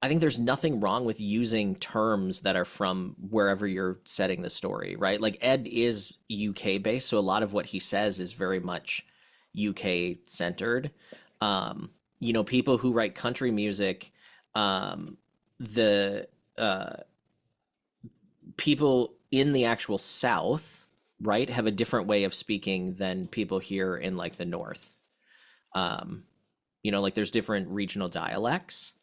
I think there's nothing wrong with using terms that are from wherever you're setting the story, right? Like Ed is UK based, so a lot of what he says is very much UK centered. People who write country music, the people in the actual South, right, have a different way of speaking than people here in like the North. Like there's different regional dialects,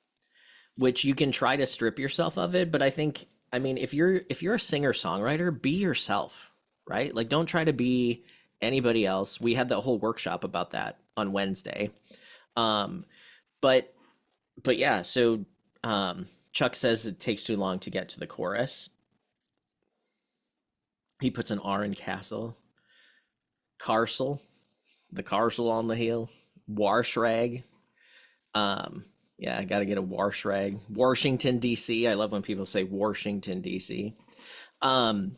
which you can try to strip yourself of it. But if you're a singer songwriter, be yourself, right? Like don't try to be anybody else. We had the whole workshop about that on Wednesday. But yeah, so Chuck says it takes too long to get to the chorus. He puts an R in castle. Carsel, the Carsel on the hill. Warshrag. Yeah, I got to get a Warshrag. Washington, D.C. I love when people say Washington, D.C. So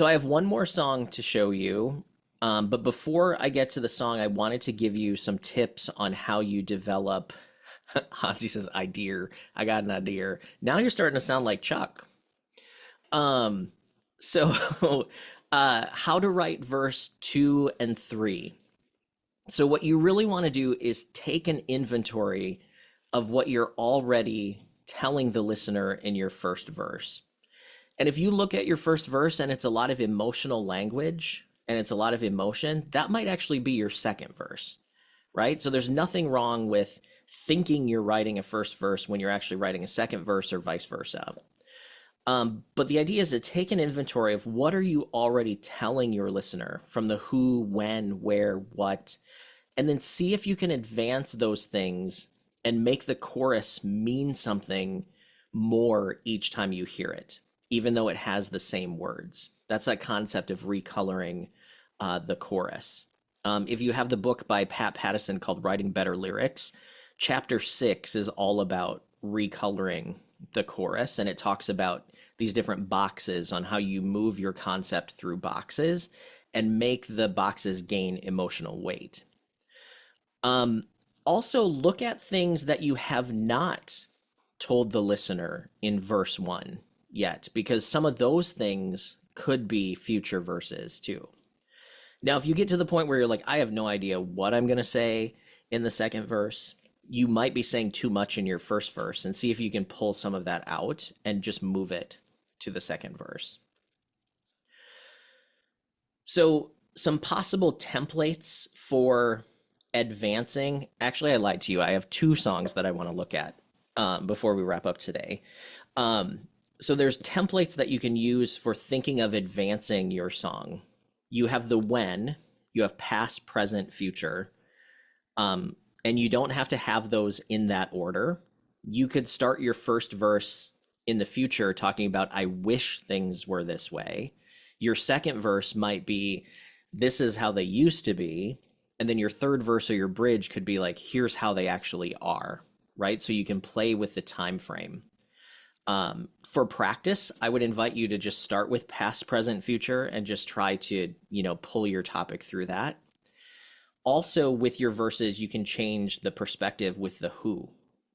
I have one more song to show you. But before I get to the song, I wanted to give you some tips on how you develop. Hansi says, idea. I got an idea. Now you're starting to sound like Chuck. So how to write verse 2 and 3. So what you really want to do is take an inventory of what you're already telling the listener in your first verse. And if you look at your first verse and it's a lot of emotional language and it's a lot of emotion, that might actually be your second verse, right? So there's nothing wrong with thinking you're writing a first verse when you're actually writing a second verse or vice versa. But the idea is to take an inventory of what are you already telling your listener from the who, when, where, what, and then see if you can advance those things and make the chorus mean something more each time you hear it, even though it has the same words. That's that concept of recoloring the chorus. If you have the book by Pat Pattison called Writing Better Lyrics, chapter 6 is all about recoloring the chorus, and it talks about these different boxes on how you move your concept through boxes and make the boxes gain emotional weight. Also, look at things that you have not told the listener in verse 1 yet, because some of those things could be future verses too. Now, if you get to the point where you're like, I have no idea what I'm going to say in the second verse, you might be saying too much in your first verse, and see if you can pull some of that out and just move it to the second verse. So some possible templates for advancing. Actually, I lied to you. I have 2 songs that I want to look at before we wrap up today. So there's templates that you can use for thinking of advancing your song. You have the when, you have past, present, future. And you don't have to have those in that order. You could start your first verse in the future talking about, I wish things were this way. Your second verse might be, this is how they used to be. And then your third verse or your bridge could be like, here's how they actually are, right? So you can play with the time frame. For practice, I would invite you to just start with past, present, future, and just try to, pull your topic through that. Also, with your verses, you can change the perspective with the who.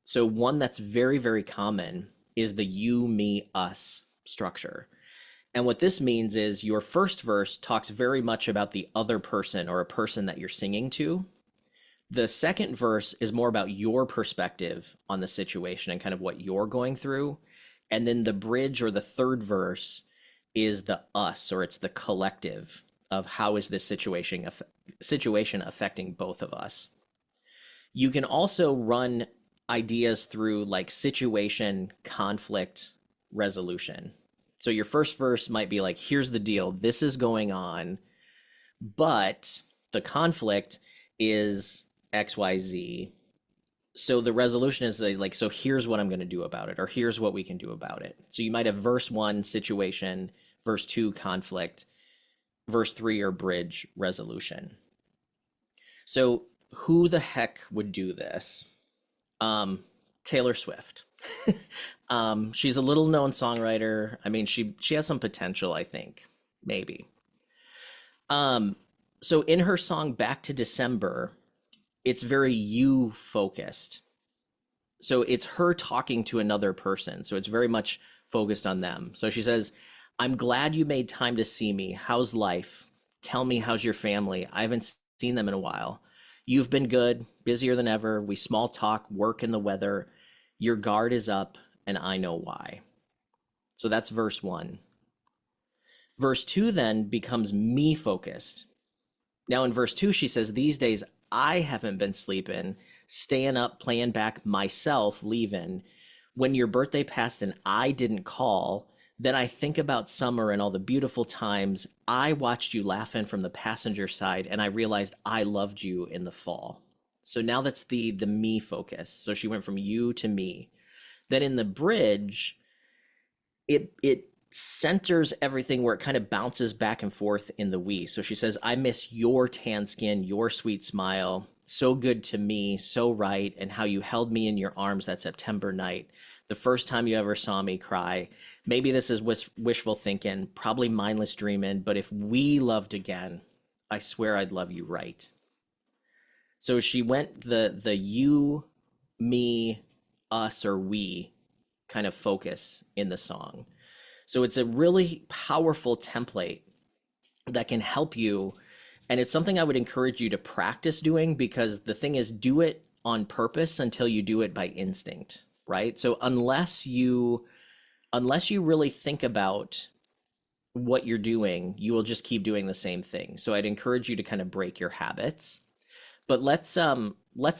So one that's very, very common is the you, me, us structure. And what this means is your first verse talks very much about the other person or a person that you're singing to. The second verse is more about your perspective on the situation and kind of what you're going through. And then the bridge or the third verse is the us, or it's the collective of how is this situation affecting both of us. You can also run ideas through like situation, conflict, resolution. So your first verse might be like, here's the deal, this is going on, but the conflict is XYZ. So the resolution is like, so here's what I'm going to do about it, or here's what we can do about it. So you might have verse 1, situation, verse 2, conflict, verse 3, or bridge, resolution. So who the heck would do this? Taylor Swift. She's a little known songwriter. I mean, she has some potential, I think, maybe. So in her song Back to December, it's very you focused. So it's her talking to another person. So it's very much focused on them. So she says, I'm glad you made time to see me. How's life? Tell me, how's your family? I haven't seen them in a while. You've been good, busier than ever. We small talk, work in the weather. Your guard is up, and I know why. So that's verse 1. Verse 2 then becomes me focused. Now in verse 2, she says, these days I haven't been sleeping, staying up, playing back myself, leaving. When your birthday passed and I didn't call, then I think about summer and all the beautiful times. I watched you laughing from the passenger side, and I realized I loved you in the fall. So now that's the me focus. So she went from you to me. Then in the bridge, it centers everything where it kind of bounces back and forth in the we. So she says, I miss your tan skin, your sweet smile, so good to me, so right, and how you held me in your arms that September night, the first time you ever saw me cry. Maybe this is wishful thinking, probably mindless dreaming, but if we loved again, I swear I'd love you right. So she went the you, me, us, or we kind of focus in the song. So it's a really powerful template that can help you. And it's something I would encourage you to practice doing, because the thing is, do it on purpose until you do it by instinct, right? So unless you really think about what you're doing, you will just keep doing the same thing. So I'd encourage you to kind of break your habits. But let's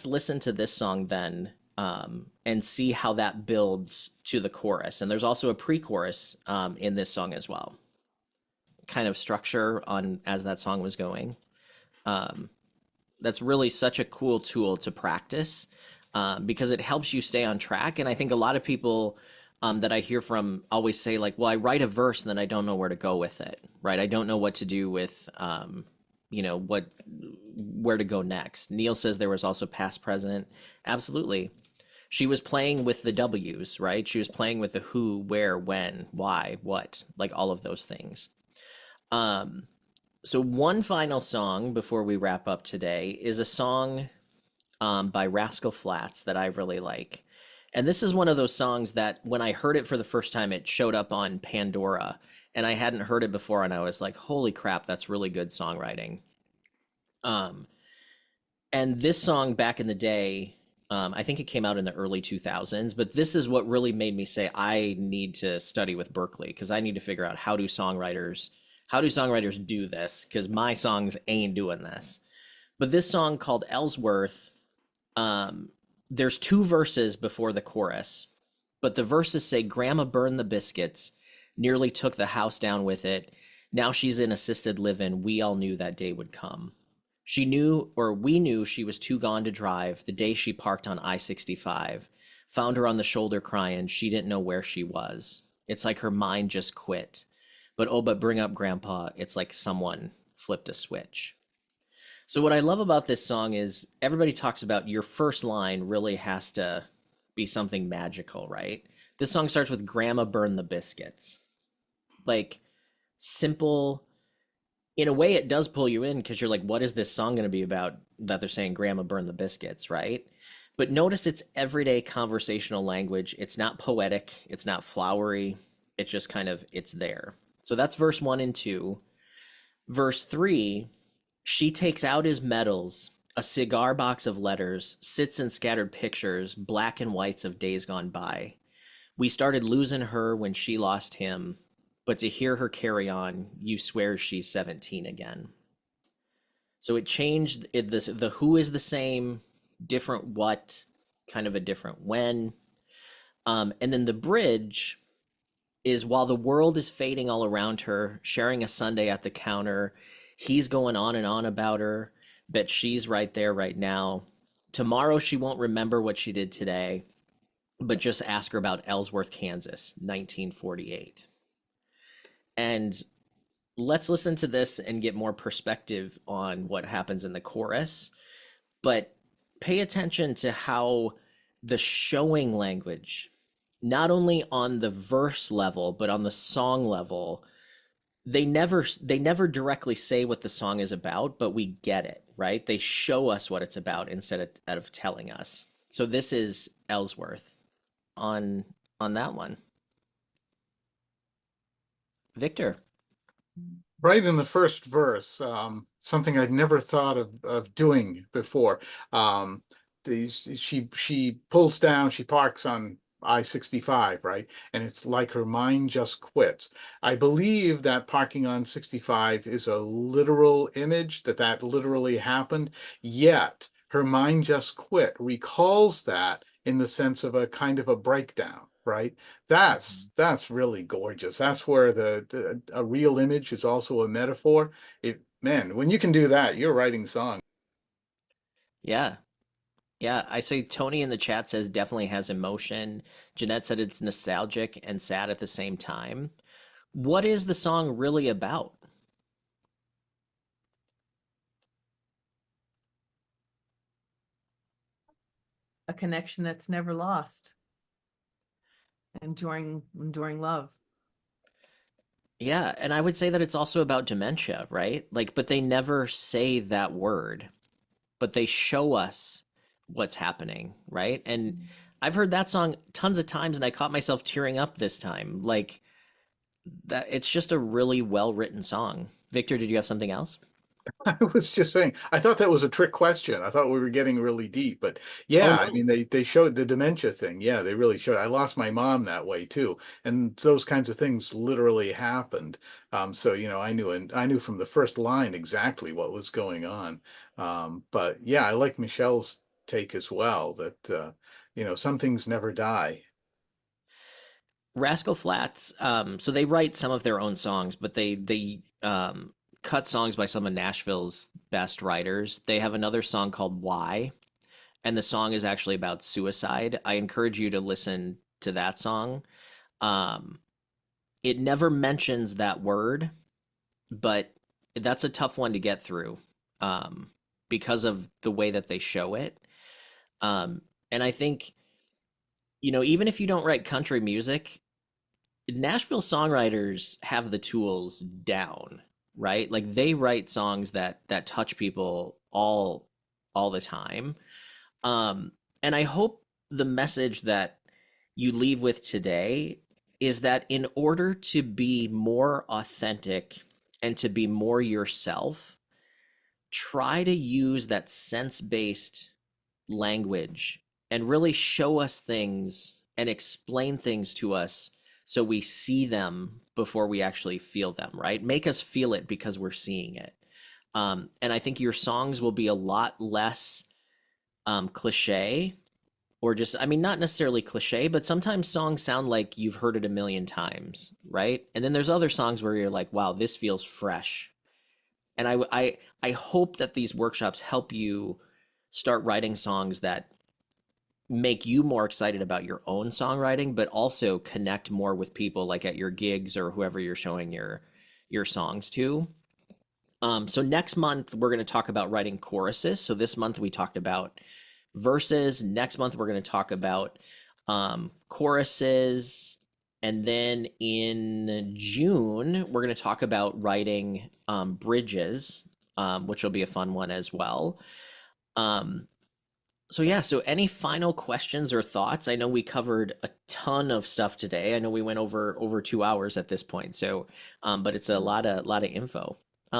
listen to this song then, and see how that builds to the chorus. And there's also a pre-chorus in this song as well. Kind of structure on as that song was going. That's really such a cool tool to practice, because it helps you stay on track. And I think a lot of people that I hear from always say like, well, I write a verse and then I don't know where to go with it, right? I don't know what to do with, where to go next. Neil says there was also past, present. Absolutely. She was playing with the W's, right? She was playing with the who, where, when, why, what, like all of those things. So one final song before we wrap up today is a song by Rascal Flatts that I really like. And this is one of those songs that when I heard it for the first time, it showed up on Pandora, and I hadn't heard it before, and I was like, holy crap, that's really good songwriting. And this song back in the day, I think it came out in the early 2000s, but this is what really made me say I need to study with Berklee, because I need to figure out how do songwriters do this, because my songs ain't doing this. But this song called Ellsworth, there's 2 verses before the chorus. But the verses say, Grandma burned the biscuits, nearly took the house down with it. Now she's in assisted living. We all knew that day would come. She knew, or we knew, she was too gone to drive the day she parked on I-65. Found her on the shoulder crying. She didn't know where she was. It's like her mind just quit. But bring up Grandpa. It's like someone flipped a switch. So what I love about this song is everybody talks about your first line really has to be something magical, right? This song starts with Grandma burned the biscuits. Like, simple. In a way, it does pull you in because you're like, what is this song going to be about that they're saying Grandma burned the biscuits, right? But notice it's everyday conversational language. It's not poetic. It's not flowery. It's just kind of, it's there. So that's verse 1 and 2. Verse 3, she takes out his medals, a cigar box of letters, sits in scattered pictures, black and whites of days gone by. We started losing her when she lost him, but to hear her carry on, you swear she's 17 again. So it changed it, the who is the same, different what, kind of a different when. And then the bridge is while the world is fading all around her, sharing a sundae at the counter, he's going on and on about her, bet she's right there right now. Tomorrow she won't remember what she did today, but just ask her about Ellsworth, Kansas, 1948. And let's listen to this and get more perspective on what happens in the chorus. But pay attention to how the showing language, not only on the verse level, but on the song level, they never directly say what the song is about, but we get it, right? They show us what it's about instead of telling us. So this is Ellsworth on that one. Victor. Right in the first verse, something I'd never thought of doing before. She pulls down, she parks on I-65, right? And it's like her mind just quits. I believe that parking on 65 is a literal image, that literally happened, yet her mind just quit recalls that in the sense of a kind of a breakdown, right? That's really gorgeous. That's where a real image is also a metaphor. Man, when you can do that, you're writing songs. Yeah. Yeah, I say Tony in the chat says definitely has emotion. Jeanette said it's nostalgic and sad at the same time. What is the song really about? A connection that's never lost. Enduring love. Yeah, and I would say that it's also about dementia, right? Like, but they never say that word, but they show us what's happening, right? And I've heard that song tons of times and I caught myself tearing up this time. Like that, it's just a really well-written song. Victor, did you have something else? I was just saying, I thought that was a trick question. I thought we were getting really deep, but yeah, Oh, I no. mean, they showed the dementia thing. Yeah, they really showed. I lost my mom that way too, and those kinds of things literally happened. So I knew from the first line exactly what was going on. But yeah, I like Michelle's take as well that some things never die. Rascal Flatts, so they write some of their own songs, but they cut songs by some of Nashville's best writers. They have another song called Why, and the song is actually about suicide. I encourage you to listen to that song. It never mentions that word, but that's a tough one to get through because of the way that they show it. And I think, even if you don't write country music, Nashville songwriters have the tools down, right? Like they write songs that touch people all the time. And I hope the message that you leave with today is that in order to be more authentic and to be more yourself, try to use that sense-based language and really show us things and explain things to us so we see them before we actually feel them, right? Make us feel it because we're seeing it. And I think your songs will be a lot less cliche or just, I mean, not necessarily cliche, but sometimes songs sound like you've heard it a million times, right? And then there's other songs where you're like, wow, this feels fresh. And I hope that these workshops help you start writing songs that make you more excited about your own songwriting, but also connect more with people like at your gigs or whoever you're showing your songs to. So next month we're going to talk about writing choruses. So this month we talked about verses. Next month we're going to talk about choruses, and then in June we're going to talk about writing bridges, which will be a fun one as well. So yeah, so any final questions or thoughts? I know we covered a ton of stuff today. I know we went over 2 hours at this point. So, but it's a lot of info.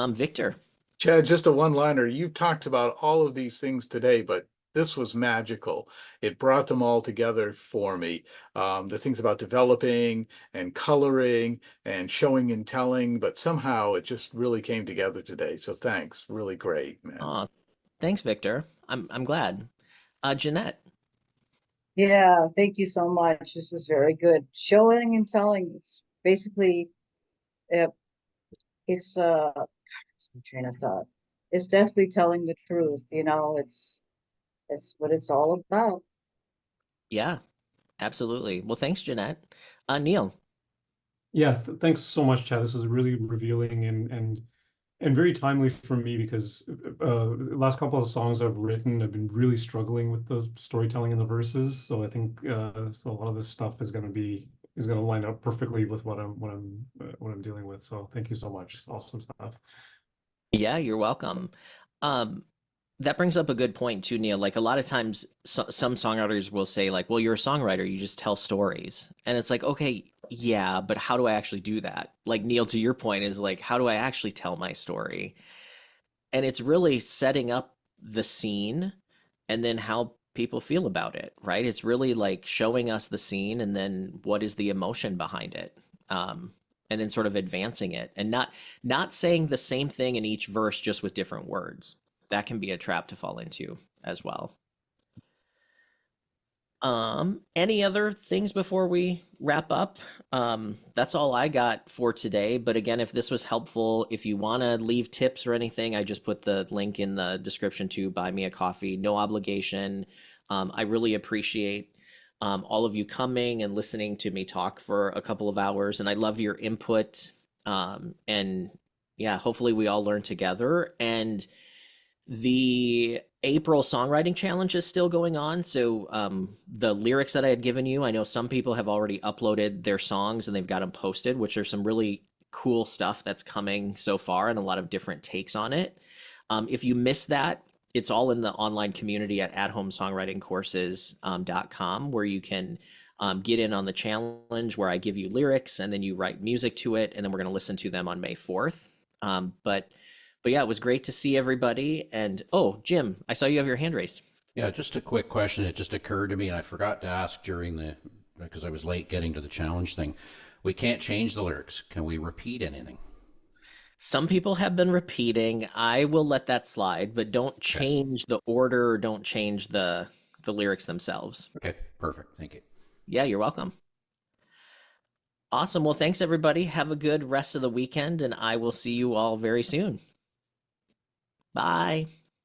Victor. Chad, just a one-liner. You've talked about all of these things today, but this was magical. It brought them all together for me. The things about developing and coloring and showing and telling, but somehow it just really came together today. So thanks. Really great, man. Thanks, Victor. I'm glad. Jeanette. Yeah, thank you so much. This was very good. Showing and telling. It's basically, uh, it's some train of thought. It's definitely telling the truth. It's what it's all about. Yeah, absolutely. Well, thanks, Jeanette. Neil. Yeah, thanks so much, Chad. This was really revealing and very timely for me because the last couple of songs I've written have been really struggling with the storytelling in the verses. So I think so a lot of this stuff is going to line up perfectly with what I'm dealing with. So thank you so much. It's awesome stuff. Yeah, you're welcome. That brings up a good point too, Neil. Like a lot of times, some songwriters will say, like, "Well, you're a songwriter. You just tell stories," and it's like, okay, yeah, but how do I actually do that? Like Neil, to your point, is like, how do I actually tell my story? And it's really setting up the scene, and then how people feel about it, right? It's really like showing us the scene, and then what is the emotion behind it, and then sort of advancing it, and not saying the same thing in each verse, just with different words. That can be a trap to fall into as well. Any other things before we wrap up? That's all I got for today. But again, if this was helpful, if you want to leave tips or anything, I just put the link in the description to buy me a coffee. No obligation. I really appreciate all of you coming and listening to me talk for a couple of hours, and I love your input. And yeah, hopefully we all learn together. And the April songwriting challenge is still going on. So the lyrics that I had given you, I know some people have already uploaded their songs and they've got them posted, which are some really cool stuff that's coming so far and a lot of different takes on it. If you missed that, it's all in the online community at athomesongwritingcourses.com, where you can get in on the challenge where I give you lyrics and then you write music to it. And then we're going to listen to them on May 4th. But yeah, it was great to see everybody. And oh, Jim, I saw you have your hand raised. Yeah, just a quick question. It just occurred to me, and I forgot to ask because I was late getting to the challenge thing. We can't change the lyrics. Can we repeat anything? Some people have been repeating. I will let that slide, but don't change the order. Don't change the lyrics themselves. Okay, perfect. Thank you. Yeah, you're welcome. Awesome. Well, thanks everybody. Have a good rest of the weekend, and I will see you all very soon. Bye.